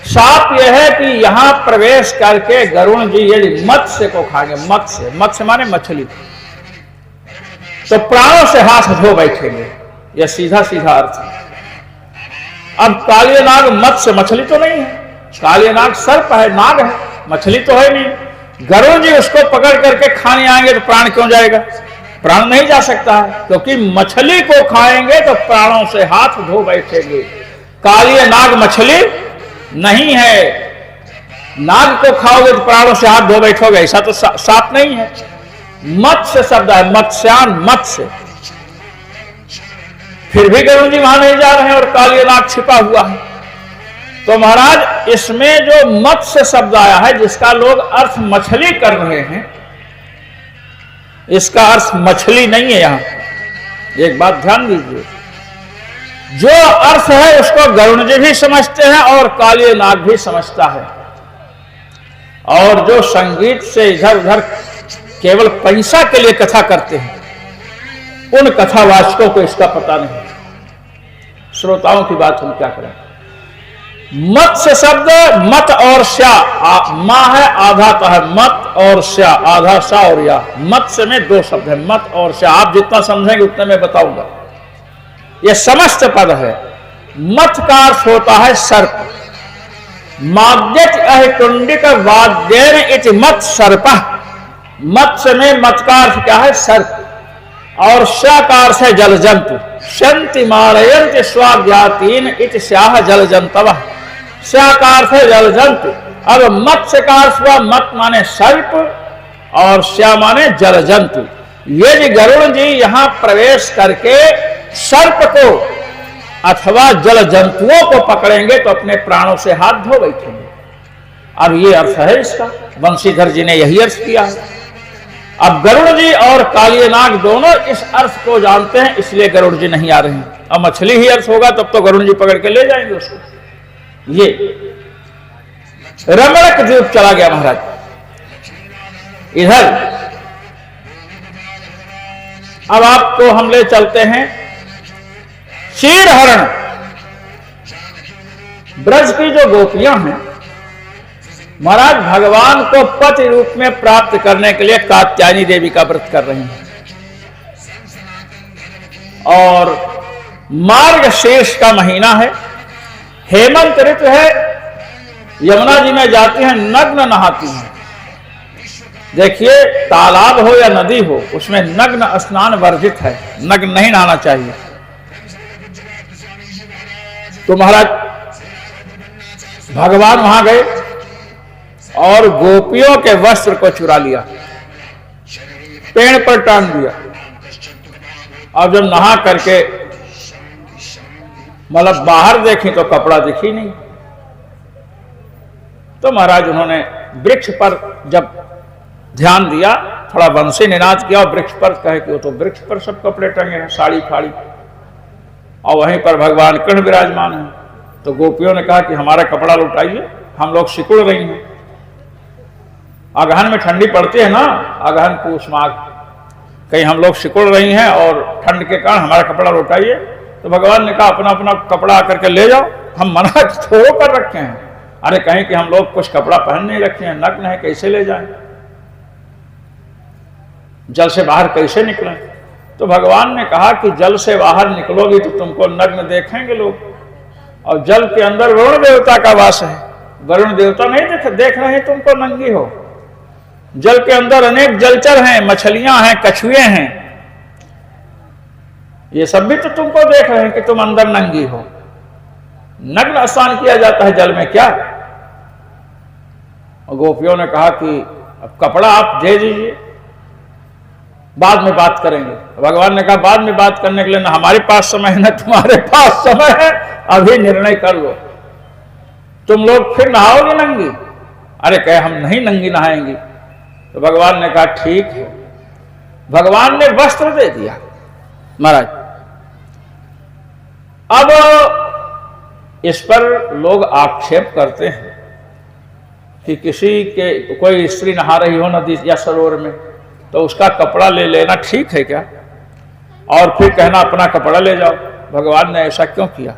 साप यह है कि यहां प्रवेश करके गरुण जी यदि मत्स्य को खाएंगे, मत्स्य माने मछली, तो प्राणों से हाथ धो बैठेंगे। यह सीधा सीधा अर्थ है। अब कालिय नाग मत्स्य, मछली तो नहीं है, कालिय नाग सर्प है, नाग है, मछली तो है नहीं। गरुण जी उसको पकड़ करके खाने आएंगे तो प्राण क्यों जाएगा? प्राण नहीं जा सकता है, क्योंकि मछली को खाएंगे तो प्राणों से हाथ धो बैठेंगे। कालिय नाग मछली नहीं है, नाग को खाओगे तो प्राणों से हाथ धो बैठोगे, ऐसा तो साफ नहीं है। मत्स्य शब्द है, मत्स्यान, मत्स्य। फिर भी गरुण जी वहां नहीं जा रहे हैं और कालिय नाग छिपा हुआ है। तो महाराज इसमें जो मत्स्य शब्द आया है, जिसका लोग अर्थ मछली कर रहे हैं, इसका अर्थ मछली नहीं है। यहां एक बात ध्यान दीजिए, जो अर्थ है उसको गरुण जी भी समझते हैं और कालिय नाग भी समझता है। और जो संगीत से इधर उधर केवल पैसा के लिए कथा करते हैं, उन कथावाचकों को इसका पता नहीं। श्रोताओं की बात हम क्या करें। मत्स्य शब्द मत और स्या, मां है आधा का है, मत और स्या, आधा सा और या। मत्स्य में दो शब्द है, मत और स्या। आप जितना समझेंगे उतना मैं बताऊंगा। यह समस्त पद है। मत का अर्थ होता है सर्प। माद्यत अहितुंडिक वाद्येन इति मत सर्प। मत्स्य में मत का अर्थ क्या है? सर्प। और स्या का अर्थ है जल जंतु। शंति मारयंति स्वाज्ञातीन इति स्याह जल जंतव। स्या का अर्थ है जल जंतु। अब मत्स्य का अर्थ हुआ, मत माने सर्प और स्या माने जल जंतु। यदि गरुण जी यहां प्रवेश करके सर्प को अथवा जल जंतुओं को पकड़ेंगे तो अपने प्राणों से हाथ धो बैठेंगे। अब ये अर्थ है इसका, बंशीधर जी ने यही अर्थ किया है। अब गरुड़ जी और कालिय नाग दोनों इस अर्थ को जानते हैं, इसलिए गरुड़ जी नहीं आ रहे हैं। अब मछली ही अर्थ होगा तब तो गरुड़ जी पकड़ के ले जाएंगे उसको। ये रमणक द्वीप चला गया महाराज। इधर अब आपको हम ले चलते हैं क्षीरहरण। ब्रज की जो गोपियां हैं महाराज, भगवान को पति रूप में प्राप्त करने के लिए कात्यायनी देवी का व्रत कर रही हैं। और मार्गशीर्ष का महीना है, हेमंत ऋतु है। यमुना जी में जाती हैं, नग्न नहाती हैं। देखिए, तालाब हो या नदी हो, उसमें नग्न स्नान वर्जित है, नग्न नहीं नहाना चाहिए। तो महाराज भगवान वहां गए और गोपियों के वस्त्र को चुरा लिया, पेड़ पर टांग दिया। अब जब नहा करके मतलब बाहर देखी तो कपड़ा दिखी नहीं। तो महाराज उन्होंने वृक्ष पर जब ध्यान दिया, थोड़ा बंसी निनाद किया और वृक्ष पर कहे कि वो तो वृक्ष पर सब कपड़े टंगे हैं, साड़ी फाड़ी, और वहीं पर भगवान कृष्ण विराजमान हैं। तो गोपियों ने कहा कि हमारा कपड़ा लौटाइए, हम लोग सिकुड़ रही हैं। अगहन में ठंडी पड़ती है ना, अगहन पूछ माघ, कहीं हम लोग सिकुड़ रही हैं और ठंड के कारण हमारा कपड़ा लौटाइए। तो भगवान ने कहा अपना अपना कपड़ा आकर के ले जाओ, हम मना थोड़ो कर रखे हैं। अरे कहीं कि हम लोग कुछ कपड़ा पहन नहीं रखे हैं, नग्न है, कैसे ले जाएं, जल से बाहर कैसे निकलें। तो भगवान ने कहा कि जल से बाहर निकलोगी तो तुमको नग्न देखेंगे लोग, और जल के अंदर वरुण देवता का वास है। वरुण देवता नहीं देख रहे हैं तुमको नंगी हो। जल के अंदर अनेक जलचर हैं, मछलियां हैं, कछुए हैं, ये सब भी तो तुमको देख रहे हैं कि तुम अंदर नंगी हो। नग्न स्नान किया जाता है जल में क्या? और गोपियों ने कहा कि अब कपड़ा आप दे दीजिए, बाद में बात करेंगे। भगवान ने कहा बाद में बात करने के लिए ना हमारे पास समय है ना तुम्हारे पास समय है, अभी निर्णय कर लो। तुम लोग फिर नहाओगे नंगी? अरे कहे हम नहीं नंगी नहाएंगी। तो भगवान ने कहा ठीक है। भगवान ने वस्त्र दे दिया महाराज। अब इस पर लोग आक्षेप करते हैं कि किसी के कोई स्त्री नहा रही हो नदी या सरोवर में तो उसका कपड़ा ले लेना ठीक है क्या? और फिर कहना अपना कपड़ा ले जाओ। भगवान ने ऐसा क्यों किया?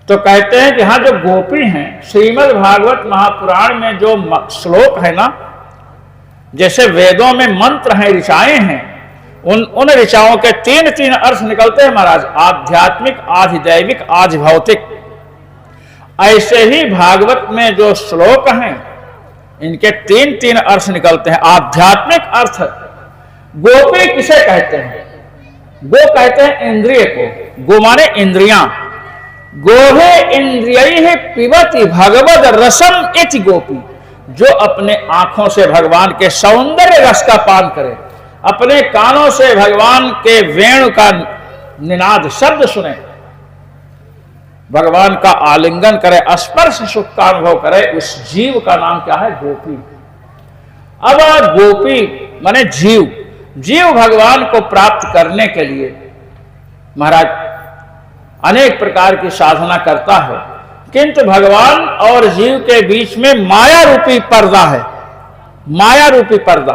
तो कहते हैं कि हाँ, जो गोपी हैं, श्रीमद् भागवत महापुराण में जो श्लोक है ना, जैसे वेदों में मंत्र हैं, ऋचाएं हैं, उन ऋचाओं के तीन तीन अर्थ निकलते हैं महाराज, आध्यात्मिक, आधिदैविक, आधिभौतिक। ऐसे ही भागवत में जो श्लोक हैं, इनके तीन तीन अर्थ निकलते हैं। आध्यात्मिक अर्थ, गोपी किसे कहते हैं? गो कहते हैं इंद्रिय को, गो माने इंद्रियां। गोहे इंद्रिय पिबति भगवद रसम इति गोपी, जो अपने आंखों से भगवान के सौंदर्य रस का पान करे, अपने कानों से भगवान के वेणु का निनाद शब्द सुने, भगवान का आलिंगन करे, स्पर्श सुख का अनुभव करे, उस जीव का नाम क्या है? गोपी। अब गोपी माने जीव, जीव भगवान को प्राप्त करने के लिए महाराज अनेक प्रकार की साधना करता है, किंतु भगवान और जीव के बीच में माया रूपी पर्दा है, माया रूपी पर्दा।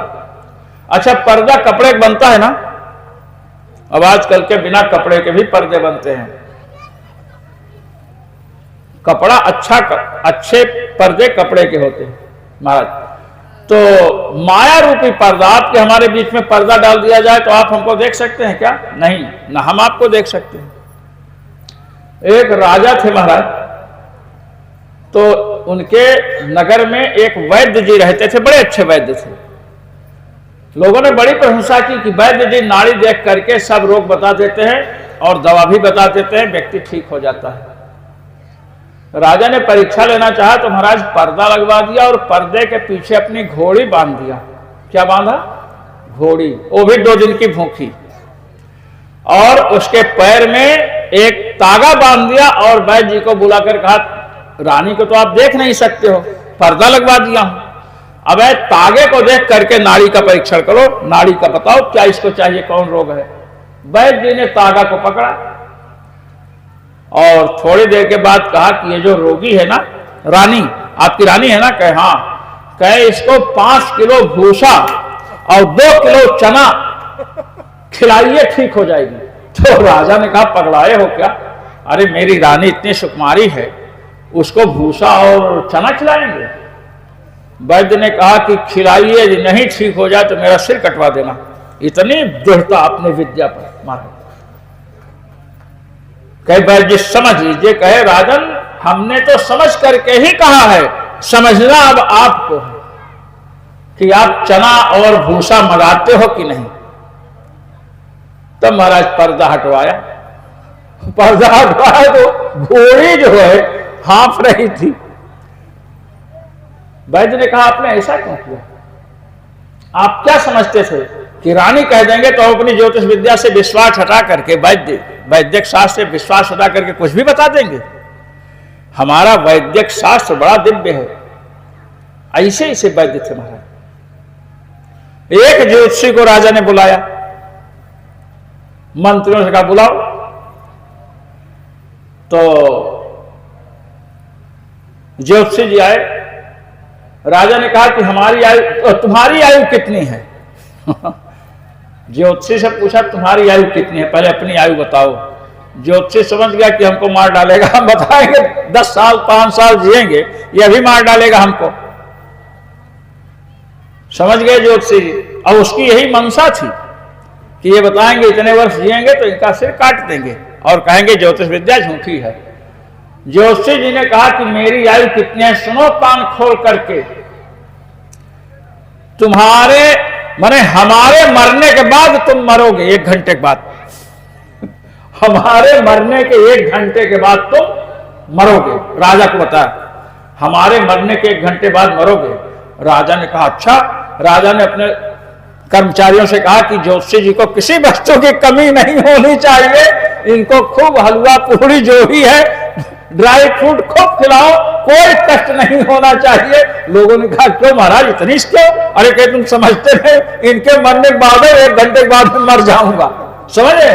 अच्छा, पर्दा कपड़े का बनता है ना, अब आजकल के बिना कपड़े के भी पर्दे बनते हैं। कपड़ा अच्छे पर्दे कपड़े के होते हैं महाराज। तो माया रूपी पर्दा, आपके हमारे बीच में पर्दा डाल दिया जाए तो आप हमको देख सकते हैं क्या? नहीं, ना हम आपको देख सकते हैं। एक राजा थे महाराज, तो उनके नगर में एक वैद्य जी रहते थे, बड़े अच्छे वैद्य थे। लोगों ने बड़ी प्रशंसा की कि वैद्य जी नाड़ी देख करके सब रोग बता देते हैं और दवा भी बता देते हैं, व्यक्ति ठीक हो जाता है। राजा ने परीक्षा लेना चाहा तो महाराज पर्दा लगवा दिया और पर्दे के पीछे अपनी घोड़ी बांध दिया। क्या बांधा? घोड़ी, वो भी 2 दिन की भूखी, और उसके पैर में एक तागा बांध दिया और वैद्य जी को बुलाकर कहा, रानी को तो आप देख नहीं सकते हो, पर्दा लगवा दिया हूं, अब तागे को देख करके नाड़ी का परीक्षण करो, नाड़ी का बताओ क्या इसको चाहिए, कौन रोग है। वैद्य जी ने तागा को पकड़ा और थोड़ी देर के बाद कहा कि ये जो रोगी है ना, रानी, आपकी रानी है ना? कहे हाँ। कहे इसको 5 किलो भूसा और 2 किलो चना खिलाइए, ठीक हो जाएगी। तो राजा ने कहा, पगड़ाए हो क्या? अरे मेरी रानी इतनी सुकुमारी है, उसको भूसा और चना खिलाएंगे? वैद्य ने कहा कि खिलाइए, नहीं ठीक हो जाए तो मेरा सिर कटवा देना। इतनी दृढ़ता अपने विद्या पर मारे। कहे वैद्य जी समझ लीजिए। कहे राजन, हमने तो समझ करके ही कहा है, समझना अब आपको है कि आप चना और भूसा मंगाते हो कि नहीं। तब महाराज पर्दा हटवाया, पर्दा हटवाया तो घोड़ी जो है हाँफ रही थी। वैद्य ने कहा, आपने ऐसा क्यों किया? आप क्या समझते थे कि रानी कह देंगे तो अपनी ज्योतिष विद्या से विश्वास हटा करके, वैद्यक शास्त्र से विश्वास हटा करके कुछ भी बता देंगे? हमारा वैद्यक शास्त्र बड़ा दिव्य है। ऐसे ऐसे वैद्य थे महाराज। एक ज्योतिषी को राजा ने बुलाया, मंत्रियों से कहा बुलाओ। तो ज्योतिषी जी आए। राजा ने कहा कि हमारी आयु, तुम्हारी आयु कितनी है? ज्योतिषी से पूछा तुम्हारी आयु कितनी है, पहले अपनी आयु बताओ। ज्योतिषी समझ गया कि हमको मार डालेगा। हम बताएंगे 10 साल 5 साल जिएंगे, ये अभी मार डालेगा हमको। समझ गए ज्योतिषी जी। और उसकी यही मंशा थी कि ये बताएंगे इतने वर्ष जिएंगे तो इनका सिर काट देंगे और कहेंगे ज्योतिष विद्या झूठी है। ज्योतिषी जी ने कहा कि मेरी आयु कितनी है, सुनो कान खोल करके। तुम्हारे माने हमारे मरने के बाद तुम मरोगे, 1 घंटे के बाद। हमारे मरने के 1 घंटे के बाद तुम मरोगे। राजा को बताया हमारे मरने के 1 घंटे बाद मरोगे। राजा ने कहा अच्छा। राजा ने अपने कर्मचारियों से कहा कि ज्योतिषी जी को किसी वस्तु की कमी नहीं होनी चाहिए, इनको खूब हलवा पूरी जो भी है, ड्राई फ्रूट खूब खिलाओ, कोई कष्ट नहीं होना चाहिए। लोगों ने कहा क्यों महाराज इतनी क्यों? अरे क्या तुम समझते नहीं इनके मरने के बाद 1 घंटे के बाद मर जाऊंगा। समझे?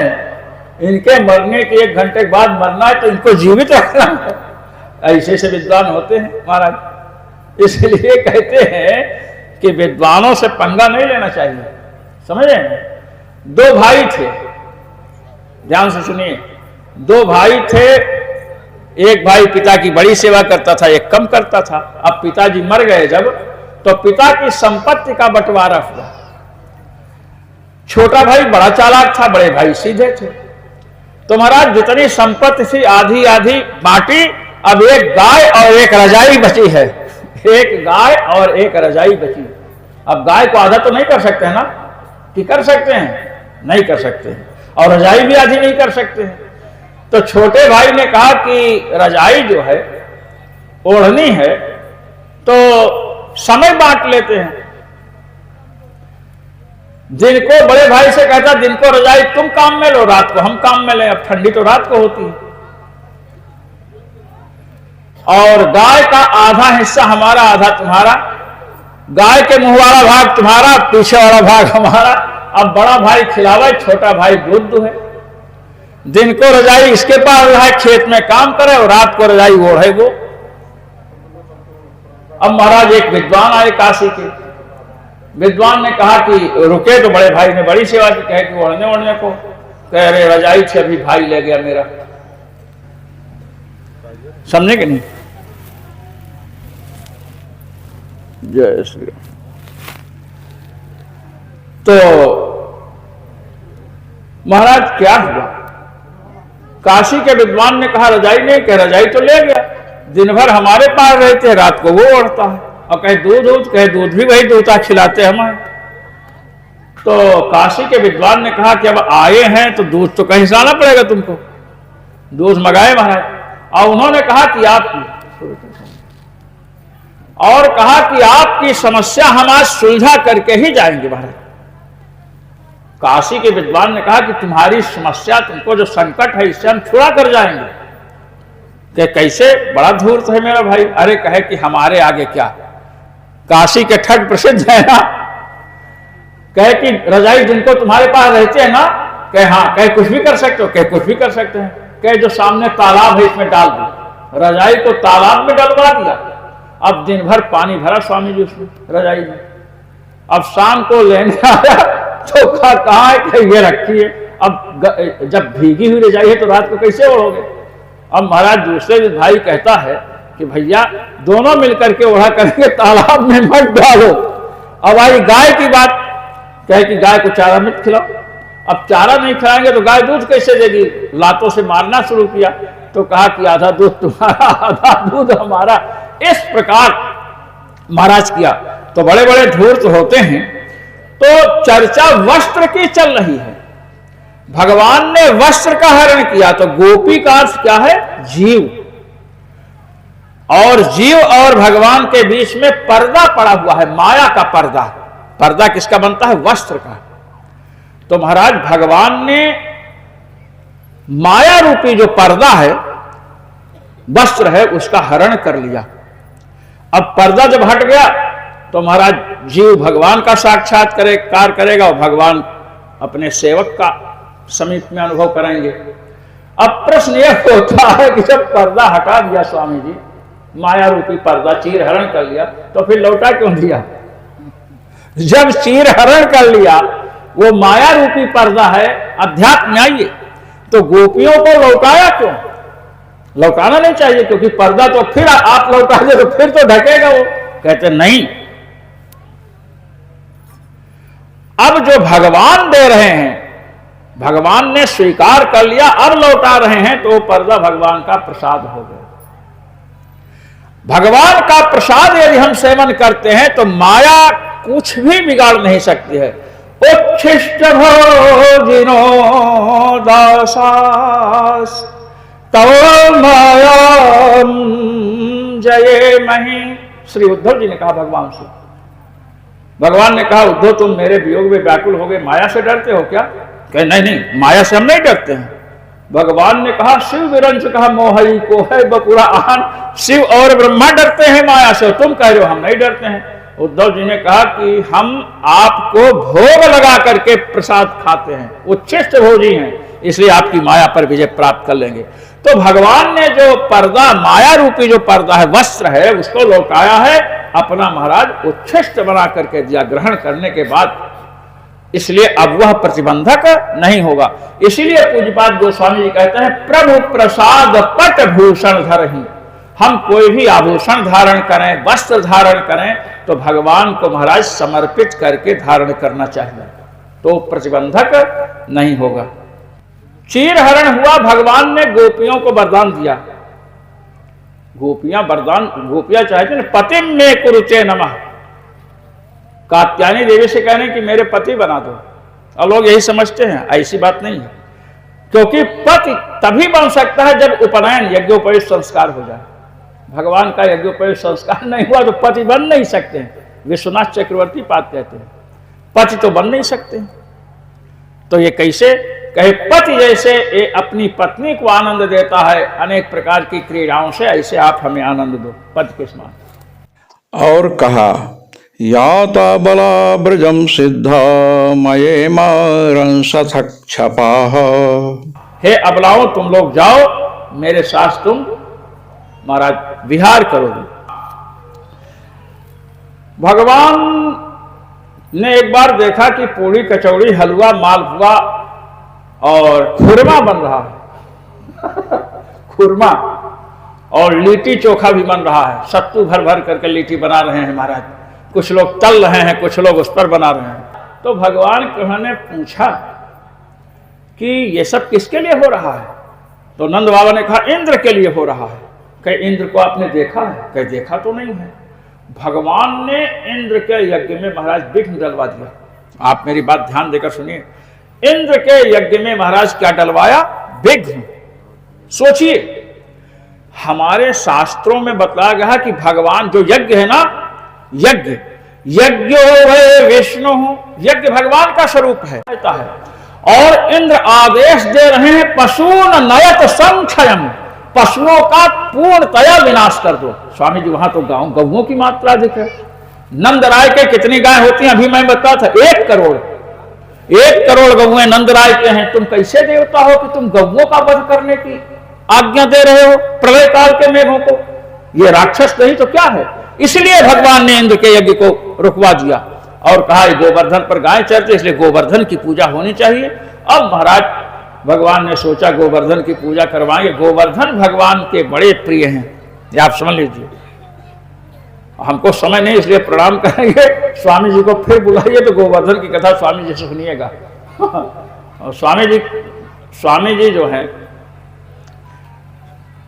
इनके मरने के 1 घंटे के बाद मरना है तो इनको जीवित रखना है। ऐसे से विद्वान होते हैं महाराज। इसलिए कहते हैं कि विद्वानों से पंगा नहीं लेना चाहिए। समझे? 2 भाई थे, ध्यान से सुनिए। दो भाई थे, एक भाई पिता की बड़ी सेवा करता था, एक कम करता था। अब पिताजी मर गए जब, तो पिता की संपत्ति का बंटवारा हुआ। छोटा भाई बड़ा चालाक था, बड़े भाई सीधे थे। तो महाराज जितनी संपत्ति थी आधी आधी बांटी। अब एक गाय और एक रजाई बची है, एक गाय और एक रजाई बची। अब गाय को आधा तो नहीं कर सकते हैं ना, कि कर सकते हैं? नहीं कर सकते हैं, और रजाई भी आधी नहीं कर सकते हैं। तो छोटे भाई ने कहा कि रजाई जो है ओढ़नी है तो समय बांट लेते हैं। दिन को बड़े भाई से कहता, दिन को रजाई तुम काम में लो, रात को हम काम में लें, अब ठंडी तो रात को होती है। और गाय का आधा हिस्सा हमारा आधा तुम्हारा, गाय के मुंह वाला भाग तुम्हारा, पीछे वाला भाग हमारा। अब बड़ा भाई खिलावे, छोटा भाई दूध दुहे। दिन को रजाई इसके पास रहा, खेत में काम करे, और रात को रजाई ओढ़े वो। अब महाराज एक विद्वान आए काशी के। विद्वान ने कहा कि रुके, तो बड़े भाई ने बड़ी सेवा की, कहे कि ओढ़ने ओढ़ने को, कह रहे रजाई थी अभी भाई ले गया मेरा। समझे कि नहीं? जय श्री राम। तो महाराज क्या हुआ? काशी के विद्वान ने कहा रजाई नहीं, कह रजाई तो ले गया, दिन भर हमारे पास रहते हैं, रात को वो ओढ़ता है। और कहे दूध दूध, कहे दूध भी वही दूता खिलाते हमें। तो काशी के विद्वान ने कहा कि अब आए हैं तो दूध तो कहीं से आना पड़ेगा तुमको। दूध मंगाए महाराज, और उन्होंने कहा कि आपकी समस्या हम आज सुलझा करके ही जाएंगे महाराज। काशी के विद्वान ने कहा कि तुम्हारी समस्या, तुमको जो संकट है, इससे हम छुड़ा कर जाएंगे। कि कैसे? बड़ा धूर्त है मेरा भाई। अरे कहे कि हमारे आगे क्या, काशी के ठग प्रसिद्ध है ना। कहे कि रजाई जिनको तुम्हारे पास रहते हैं ना, कहे हाँ, कहे कुछ भी कर सकते हो, कहे कुछ भी कर सकते हैं। कहे जो सामने तालाब है इसमें डाल दो। रजाई को तालाब में डलवा दिया। अब दिन भर पानी भरा स्वामी जी उसमें, रजाई में। अब शाम को लेने आया तो कहा है कि ये रखी है। अब जब भीगी हुई रजाई है तो रात को कैसे ओढ़ोगे? अब महाराज दूसरे भाई कहता है कि भैया दोनों मिलकर के ओढ़ा करेंगे, तालाब में मत डालो। अब आई गाय की बात, कहे कि गाय को चारा मत खिलाओ। अब चारा नहीं खिलाएंगे तो गाय दूध कैसे देगी? लातों से मारना शुरू किया। तो कहा कि आधा दूध तुम्हारा, आधा दूध हमारा। इस प्रकार महाराज किया। तो बड़े बड़े धूर्त होते हैं। तो चर्चा वस्त्र की चल रही है। भगवान ने वस्त्र का हरण किया, तो गोपी का अर्थ क्या है? जीव। और जीव और भगवान के बीच में पर्दा पड़ा हुआ है, माया का पर्दा। पर्दा किसका बनता है? वस्त्र का। तो महाराज भगवान ने माया रूपी जो पर्दा है, वस्त्र है, उसका हरण कर लिया। अब पर्दा जब हट गया तो महाराज जीव भगवान का साक्षात्कार करेगा, और भगवान अपने सेवक का समीप में अनुभव कराएंगे। अब प्रश्न यह होता है कि जब पर्दा हटा दिया स्वामी जी, माया रूपी पर्दा चीर हरण कर लिया, तो फिर लौटा क्यों दिया? जब चीर हरण कर लिया, वो माया रूपी पर्दा है, अध्यात्म में आइए, तो गोपियों को लौटाया क्यों? लौटाना नहीं चाहिए, क्योंकि पर्दा तो फिर आप लौटा दे तो फिर तो ढकेगा वो। कहते नहीं, अब जो भगवान दे रहे हैं, भगवान ने स्वीकार कर लिया, अब लौटा रहे हैं, तो पर्दा भगवान का प्रसाद हो गया। भगवान का प्रसाद यदि हम सेवन करते हैं तो माया कुछ भी बिगाड़ नहीं सकती है। उच्छिष्ट भोजिनो दासास तव मायाम जये मही। श्री उद्धव जी ने कहा भगवान से, भगवान ने कहा उद्धव तुम मेरे वियोग में व्याकुल हो गए, माया से डरते हो क्या? कहे नहीं नहीं, माया से हम नहीं डरते हैं। भगवान ने कहा शिव विरंच कहा मोहई को है बपुरा आन। शिव और ब्रह्मा डरते हैं माया से, तुम कह रहे हो हम नहीं डरते हैं। उद्धव जी ने कहा कि हम आपको भोग लगा करके प्रसाद खाते हैं, उच्छिष्ट भोजी हैं, इसलिए आपकी माया पर विजय प्राप्त कर लेंगे। तो भगवान ने जो पर्दा, माया रूपी जो पर्दा है, वस्त्र है, उसको लौटाया है, अपना महाराज उच्छिष्ट बना करके दिया। ग्रहण करने के बाद इसलिए अब वह प्रतिबंधक नहीं होगा। इसीलिए पूज्यपाद गोस्वामी जी कहते हैं प्रभु प्रसाद पट भूषण धरहि। हम कोई भी आभूषण धारण करें, वस्त्र धारण करें, तो भगवान को महाराज समर्पित करके धारण करना चाहिए, तो प्रतिबंधक नहीं होगा। चीरहरण हुआ, भगवान ने गोपियों को वरदान दिया। गोपियां चाहते हैं पतिम में कुरुते नमः। कात्यायनी देवी से कहने कि मेरे पति बना दो, और लोग यही समझते हैं, ऐसी बात नहीं है। क्योंकि पति तभी बन सकता है जब उपनयन यज्ञोपवीत संस्कार हो जाए। भगवान का यज्ञोपवीत संस्कार नहीं हुआ तो पति बन नहीं सकते हैं। विश्वनाथ चक्रवर्ती पाद कहते हैं पति तो बन नहीं सकते। तो ये कैसे कहे, पति जैसे ये अपनी पत्नी को आनंद देता है अनेक प्रकार की क्रीड़ाओं से, ऐसे आप हमें आनंद दो पति के समान। और कहा याता बला ब्रजम सिद्धा मये मारंसक्षपाः। हे अबलाओं, तुम लोग जाओ, मेरे साथ तुम महाराज विहार करोगे। भगवान ने एक बार देखा कि पूड़ी कचौड़ी हलवा मालपुआ और खुरमा बन रहा है खुरमा और लिट्टी चोखा भी बन रहा है। सत्तू भर भर करके लिट्टी बना रहे हैं महाराज, कुछ लोग तल रहे हैं, कुछ लोग उस पर बना रहे हैं। तो भगवान ने पूछा कि ये सब किसके लिए हो रहा है? तो नंद बाबा ने कहा इंद्र के लिए हो रहा है। कहे इंद्र को आपने देखा है? कहे देखा तो नहीं है। भगवान ने इंद्र के यज्ञ में महाराज विघ्न डलवा दिया। आप मेरी बात ध्यान देकर सुनिए, इंद्र के यज्ञ में महाराज क्या डलवाया? विघ्न। सोचिए, हमारे शास्त्रों में बतलाया गया कि भगवान जो यज्ञ है ना, यज्ञ विष्णु, यज्ञ भगवान का स्वरूप है। और इंद्र आदेश दे रहे हैं पशून नयत संक्षयम, पशुओं का पूर्णतया विनाश कर दो। स्वामी जी वहां तो गौओं की मात्रा अधिक है। नंद राय के कितनी गाय होती हैं? अभी मैं बता था 1 करोड़। 1 करोड़ गौएं नंद राय के हैं। तुम कैसे देवता हो कि तुम गौओं का वध करने की आज्ञा दे रहे हो प्रलय काल के मेघों को? ये राक्षस नहीं तो क्या है? इसलिए भगवान ने इंद्र के यज्ञ को रुकवा दिया और कहा गोवर्धन पर गाय चरते, इसलिए गोवर्धन की पूजा होनी चाहिए। अब महाराज भगवान ने सोचा गोवर्धन की पूजा करवाएंगे। गोवर्धन भगवान के बड़े प्रिय हैं, ये आप समझ लीजिए। हमको समय नहीं, इसलिए प्रणाम करेंगे। स्वामी जी को फिर बुलाइए तो गोवर्धन की कथा स्वामी जी से सुनिएगा। और स्वामी जी जो हैं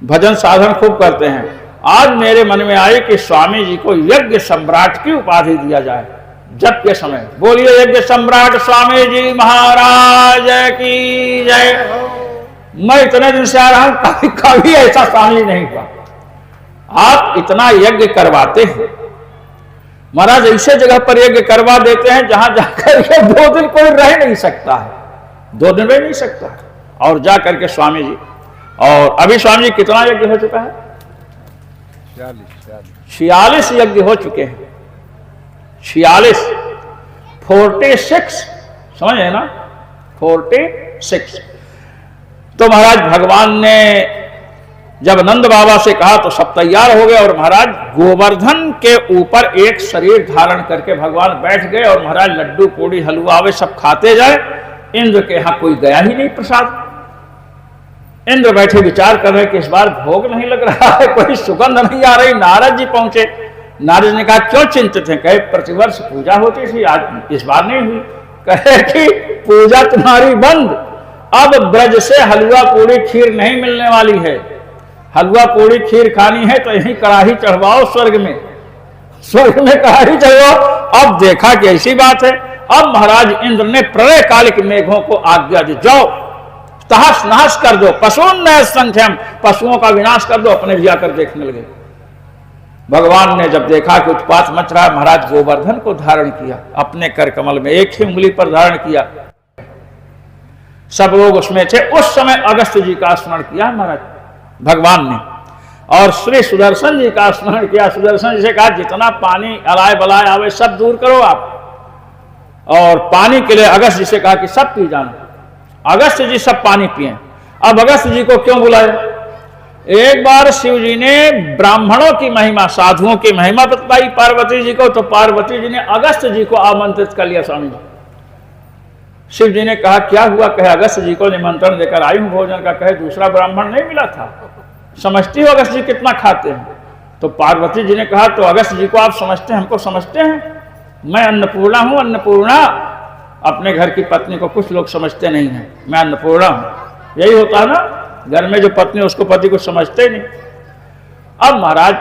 भजन साधन खूब करते हैं। आज मेरे मन में आए कि स्वामी जी को यज्ञ सम्राट की उपाधि दिया जाए जप के समय। बोलिए यज्ञ सम्राट स्वामी जी महाराज की जय। मैं इतने दिन से आ रहा हूं, कभी ऐसा स्वामी नहीं हुआ। आप इतना यज्ञ करवाते हैं महाराज, ऐसे जगह पर यज्ञ करवा देते हैं जहां जाकर के 2 दिन कोई रह नहीं सकता है, 2 दिन रह नहीं सकता है। और जा करके स्वामी जी, और अभी स्वामी जी कितना यज्ञ हो चुका है? 46 यज्ञ हो चुके हैं। 46 समझ है ना, 46। तो महाराज भगवान ने जब नंद बाबा से कहा तो सब तैयार हो गए और महाराज गोवर्धन के ऊपर एक शरीर धारण करके भगवान बैठ गए और महाराज लड्डू पूड़ी हलवा वे सब खाते जाए। इंद्र के यहां कोई गया ही नहीं प्रसाद। इंद्र बैठे विचार कर रहे कि इस बार भोग नहीं लग रहा है, कोई सुगंध नहीं आ रही। नारद जी पहुंचे। नारद ने कहा क्यों चिंतित हैं? कहे प्रतिवर्ष पूजा होती थी, आज इस बार नहीं हुई। कहे कि पूजा तुम्हारी बंद, अब ब्रज से हलवा पूड़ी खीर नहीं मिलने वाली है। हलवा पूड़ी खीर खानी है तो यही कड़ाही चढ़वाओ, स्वर्ग में कड़ाही चढ़वाओ। अब देखा कि ऐसी बात है। अब महाराज इंद्र ने प्रलय काल के मेघों को आज्ञा दी, जाओ तहस नहस कर दो, पशुओं न संख्यम, पशुओं का विनाश कर दो। अपने भी जाकर देखने लगे। भगवान ने जब देखा कि उत्पात मच रहा है, महाराज गोवर्धन को धारण किया, अपने कर कमल में एक ही उंगली पर धारण किया। सब लोग उसमें थे। उस समय अगस्त्य जी का स्मरण किया महाराज भगवान ने, और श्री सुदर्शन जी का स्मरण किया। सुदर्शन जी से कहा जितना पानी अलाय बलाय आवे सब दूर करो आप। और पानी के लिए अगस्त्य जी से कहा कि सब पी जाना। अगस्त्य जी सब पानी पिए। अब अगस्त्य जी को क्यों बुलाया? एक बार शिव जी ने ब्राह्मणों की महिमा, साधुओं की महिमा बतलाई पार्वती जी को, तो पार्वती जी ने अगस्त्य जी को आमंत्रित कर लिया स्वामी जी। शिव जी ने कहा क्या हुआ? कहे अगस्त जी को निमंत्रण देकर आई हूं भोजन का। कहे दूसरा ब्राह्मण नहीं मिला था। समझती हो अगस्त जी कितना खाते हैं? तो पार्वती जी ने कहा तो अगस्त जी को आप समझते हैं, हमको समझते हैं? मैं अन्नपूर्णा हूं, अन्नपूर्णा। अपने घर की पत्नी को कुछ लोग समझते नहीं हैं, मैं अन्नपूर्णा हूं। यही होता है ना, घर में जो पत्नी उसको पति कुछ समझते ही नहीं। अब महाराज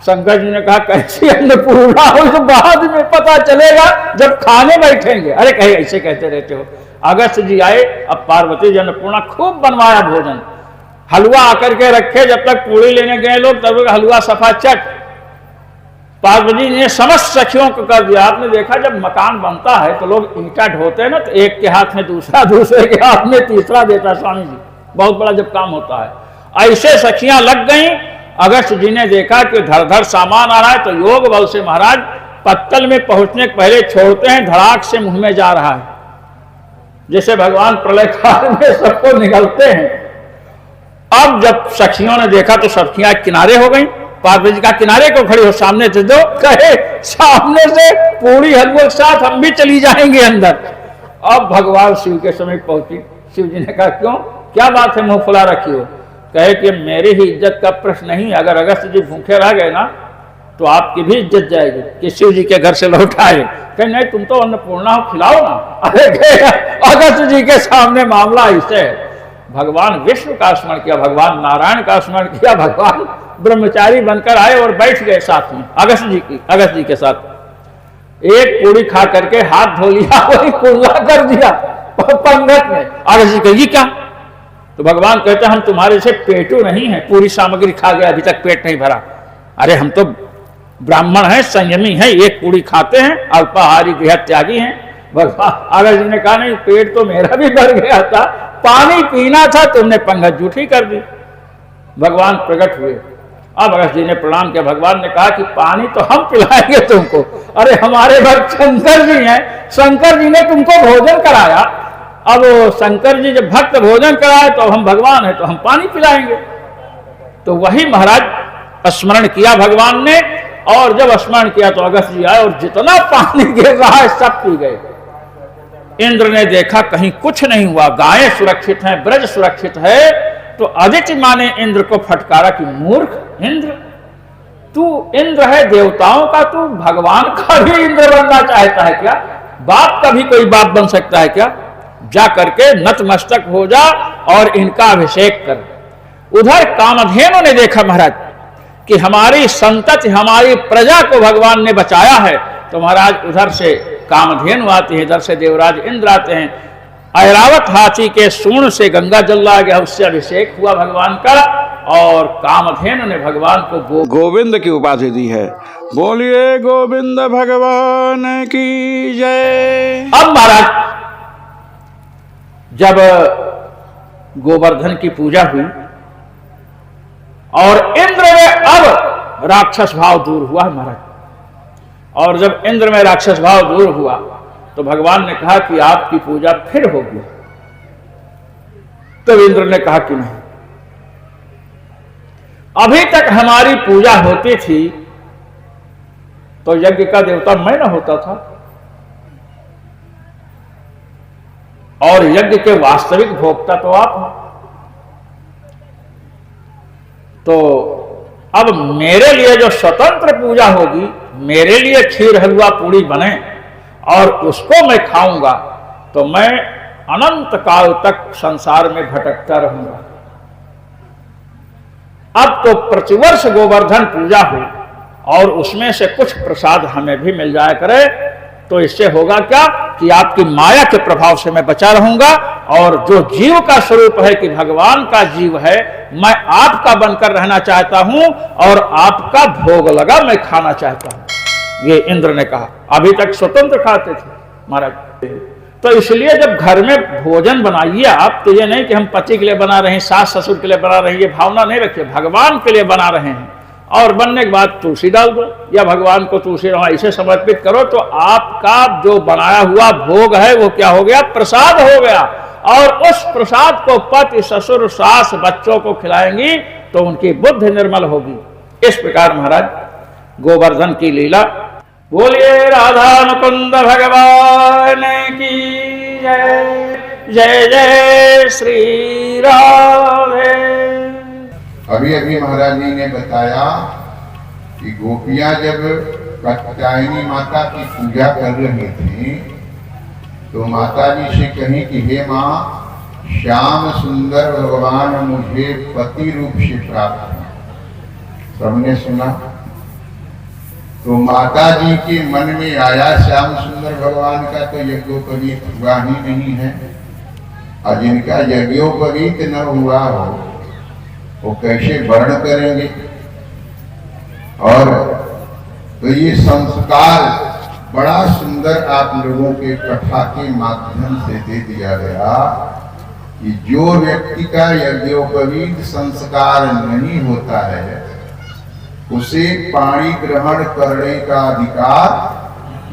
शंकर जी ने कहा कैसी अन्नपूर्णा हो, तो बाद में पता चलेगा जब खाने बैठेंगे। अरे कहे ऐसे कहते रहते हो। अगस्त जी आए, अब पार्वती जी अन्नपूर्णा खूब बनवाया भोजन, हलवा आकर के रखे। जब तक पूरी लेने गए लोग तब तक हलवा सफा चट। पार्वती ने समस्त सखियों को कर दिया। आपने देखा जब मकान बनता है तो लोग ईंटा ढोते हैं ना, तो एक के हाथ में दूसरा, दूसरे के हाथ में तीसरा देता है स्वामी जी। बहुत बड़ा जब काम होता है, ऐसे सखियां लग गई। अगस्त जी ने देखा कि धड़ धड़ सामान आ रहा है, तो योग बल से महाराज पत्तल में पहुंचने के पहले छोड़ते हैं, धड़ाक से मुंह में जा रहा है, जैसे भगवान प्रलय काल में सबको निगलते हैं। अब जब सखियों ने देखा तो सखियां किनारे हो गई। पार्वती का किनारे को खड़ी हो, सामने से दो। कहे सामने से पूरी हलवे के साथ हम भी चली जाएंगे अंदर। अब भगवान शिव के समीप पहुंची। शिव जी ने कहा क्यों, क्या बात है मुंह फुला रखी हो? कहे कि मेरी ही इज्जत का प्रश्न नहीं, अगर अगस्त जी भूखे रह गए ना तो आपकी भी इज्जत जाएगी कि शिव जी के घर से लौट आए। कहे नहीं, तुम तो अन्नपूर्णा हो, खिलाओ ना। अरे अगस्त जी के सामने मामला ऐसे है। भगवान विष्णु का स्मरण किया, भगवान नारायण का स्मरण किया, भगवान ब्रह्मचारी बनकर आए और बैठ गए साथ में अगस्त जी के साथ। एक पूरी खा करके हाथ धो लिया, वही कुल्ला कर दिया पंगत में। अगस्त जी कहेगी क्या? तो भगवान कहते हैं हम तुम्हारे से पेटू नहीं है, पूरी सामग्री खा गया, अभी तक पेट नहीं भरा। अरे हम तो ब्राह्मण हैं, संयमी हैं, एक पूरी खाते हैं, अल्पाहारी गृह त्यागी हैं। भगवान अगस्त जी ने कहा नहीं, पेट तो मेरा भी भर गया था, पानी पीना था, तुमने पंगत जूठी कर दी। भगवान प्रकट हुए। अब अगस्त जी ने प्रणाम किया। भगवान ने कहा कि पानी तो हम पिलाएंगे तुमको। अरे हमारे भक्त शंकर जी हैं, शंकर जी ने तुमको भोजन कराया। अब शंकर जी जब भक्त भोजन कराए तो हम भगवान हैं, तो हम पानी पिलाएंगे। तो वही महाराज स्मरण किया भगवान ने, और जब स्मरण किया तो अगस्त जी आए और जितना पानी गिर रहा है सब पी गए। इंद्र ने देखा कहीं कुछ नहीं हुआ, गायें सुरक्षित हैं, ब्रज सुरक्षित है। तो आदित्य माँ ने इंद्र को फटकारा कि मूर्ख इंद्र, तू इंद्र है देवताओं का, तू भगवान का भी इंद्र बनना चाहता है क्या? बाप का भी कोई बाप बन सकता है क्या? जा करके नतमस्तक हो जा और इनका अभिषेक कर। उधर कामधेनु ने देखा महाराज कि हमारी संतति, हमारी प्रजा को भगवान ने बचाया है, तो महाराज उधर से कामधेनु आती है, इधर से देवराज इंद्र आते हैं। ऐरावत हाथी के सूंड से गंगा जल ला गया, उससे अभिषेक हुआ भगवान का, और कामधेनु ने भगवान को गोविंद की उपाधि दी है। बोलिए गोविंद भगवान की जय। अब महाराज जब गोवर्धन की पूजा हुई और इंद्र में अब राक्षस भाव दूर हुआ महाराज, और जब इंद्र में राक्षस भाव दूर हुआ तो भगवान ने कहा कि आपकी पूजा फिर होगी। तो इंद्र ने कहा कि नहीं, अभी तक हमारी पूजा होती थी तो यज्ञ का देवता मैं न होता था, और यज्ञ के वास्तविक भोक्ता तो आप हैं। तो अब मेरे लिए जो स्वतंत्र पूजा होगी, मेरे लिए खीर हलवा पूरी बने और उसको मैं खाऊंगा, तो मैं अनंत काल तक संसार में भटकता रहूंगा। अब तो प्रतिवर्ष गोवर्धन पूजा हो और उसमें से कुछ प्रसाद हमें भी मिल जाया करे, तो इससे होगा क्या कि आपकी माया के प्रभाव से मैं बचा रहूंगा, और जो जीव का स्वरूप है कि भगवान का जीव है, मैं आपका बनकर रहना चाहता हूं और आपका भोग लगा मैं खाना चाहता हूं। ये इंद्र ने कहा। अभी तक स्वतंत्र खाते थे महाराज। तो इसलिए जब घर में भोजन बनाइए आप, तो ये नहीं कि हम पति के लिए बना रहे हैं, सास ससुर के लिए बना रहे हैं, ये भावना नहीं रखिए। भगवान के लिए बना रहे हैं, और बनने के बाद तुलसी डाल दो या भगवान को तुलसी इसे समर्पित करो, तो आपका जो बनाया हुआ भोग है वो क्या हो गया? प्रसाद हो गया। और उस प्रसाद को पति ससुर सास बच्चों को खिलाएंगी तो उनकी बुद्धि निर्मल होगी। इस प्रकार महाराज गोवर्धन की लीला। बोलिए राधा मुकुंद भगवान की जय जय जय श्री राधे। अभी अभी महाराज जी ने बताया कि गोपियां जब कात्यायनी माता की पूजा कर रही थी तो माता जी से कहीं कि हे माँ, श्याम सुंदर भगवान मुझे पति रूप से प्राप्त हुए। सबने सुना तो माता जी के मन में आया श्याम सुंदर भगवान का तो यज्ञोपवीत हुआ ही नहीं है, और जिनका यज्ञोपवीत न हुआ हो वो कैसे वर्ण करेंगे। और तो ये संस्कार बड़ा सुंदर आप लोगों के कथा के माध्यम से दे दिया गया कि जो व्यक्ति का यज्ञोपवीत संस्कार नहीं होता है उसे पाणी ग्रहण करने का अधिकार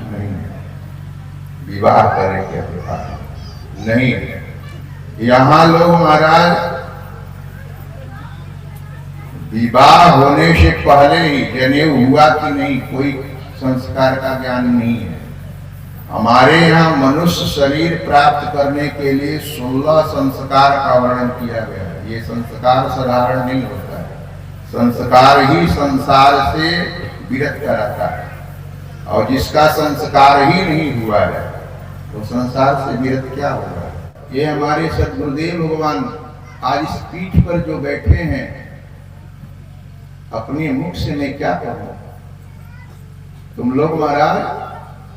नहीं है, विवाह करने के अधिकार नहीं है। यहाँ लोग महाराज विवाह होने से पहले ही जनेऊ हुआ कि नहीं कोई संस्कार का ज्ञान नहीं है। हमारे यहाँ मनुष्य शरीर प्राप्त करने के लिए 16 संस्कार का वर्णन किया गया है। ये संस्कार साधारण नहीं होता है, संस्कार ही संसार से विरत कराता है, और जिसका संस्कार ही नहीं हुआ है तो संसार से विरत क्या होगा। ये हमारे सद्गुरुदेव भगवान आज इस पीठ पर जो बैठे हैं, अपने मुख से मैं क्या कहूं। तुम लोग महाराज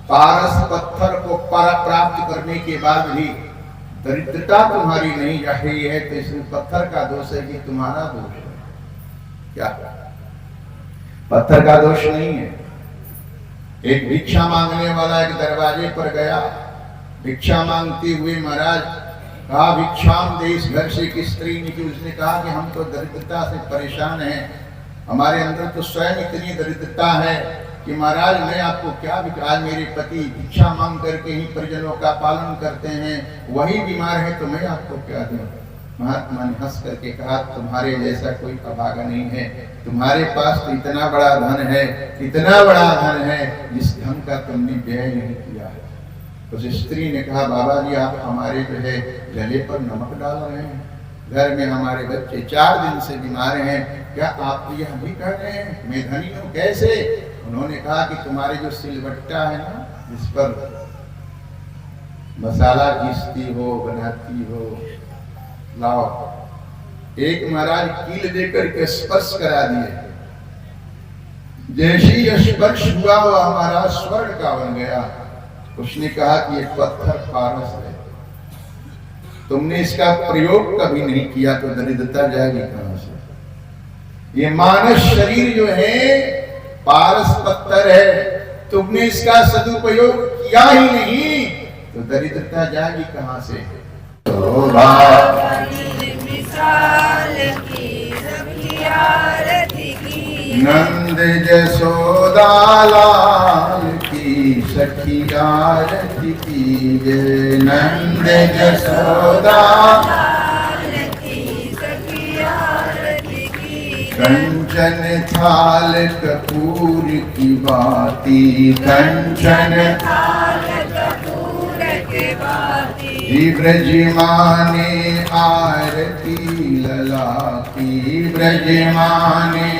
पारस पत्थर को प्राप्त करने के बाद भी दरिद्रता तुम्हारी नहीं जा रही है, तो इसमें पत्थर का दोष है कि तुम्हारा दोष है क्या? पत्थर का दोष नहीं है। एक भिक्षा मांगने वाला एक दरवाजे पर गया, भिक्षा मांगते हुए महाराज कहा भिक्षाम दे। इस घर से एक स्त्री निकली, उसने कहा कि हम तो दरिद्रता से परेशान हैं, हमारे अंदर तो स्वयं इतनी दरिद्रता है कि महाराज मैं आपको क्या, आज मेरे पति भिक्षा मांग करके ही परिजनों का पालन करते हैं, वही बीमार है तो मैं आपको क्या दूं। महात्मा ने हंस करके कहा तुम्हारे जैसा कोई अभागा नहीं है, तुम्हारे पास तो इतना बड़ा धन है, इतना बड़ा धन है जिस धन का तुमने व्यय नहीं किया है। उस स्त्री ने कहा बाबा जी आप हमारे जो है गले पर नमक डाल रहे हैं, घर में हमारे बच्चे 4 दिन से बीमार हैं, क्या आप यह भी कह रहे हैं मैं धनी हूँ कैसे? उन्होंने कहा कि तुम्हारे जो सिलबट्टा है ना, जिस पर मसाला पीसती हो बनाती हो, लाओ। एक महाराज कील देकर के स्पर्श करा दिए, जैसे ही स्पर्श हुआ वो हमारा स्वर्ण का बन गया। उसने कहा कि ये पत्थर पारस है, तुमने इसका प्रयोग कभी नहीं किया तो दरिद्रता जाएगी कहां से। ये मानव शरीर जो है पारस पत्थर है, तुमने इसका सदुपयोग किया ही नहीं तो दरिद्रता जाएगी कहां से। नंद जसोदा लाल की सखी आरती की जय। नंद जसोदा कंचन थाल कपूर की बाती, कंचन ब्रजमाने आरती लला की, ब्रजमाने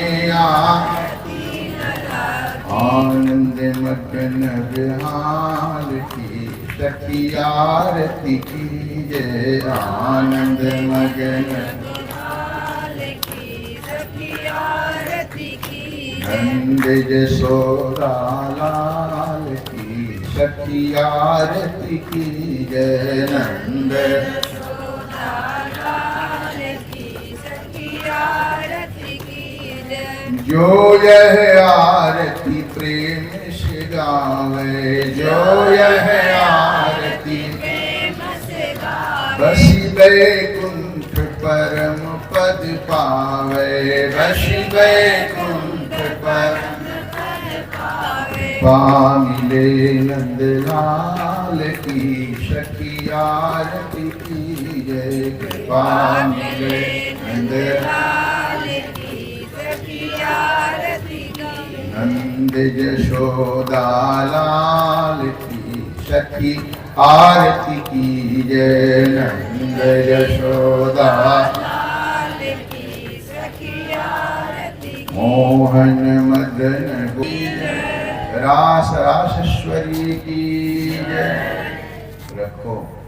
आनंद मगन विहार की सखी आरती की जय। आनंद मगन नंद जसोदा लाल की सखी आरती की जय। नंद जो यह आरती प्रेम से गावे, जो यह आरती बसी बैकुंठ परम पद पावे, बसी बैकुंठ परम पामिले। नंद लाल की सखी आरती की जय। पामिले नंद नंद जसोदा लाल की सखी आरती की जय नंद यशोदा मोहन मदन रास रासेश्वरी की जय। रखो।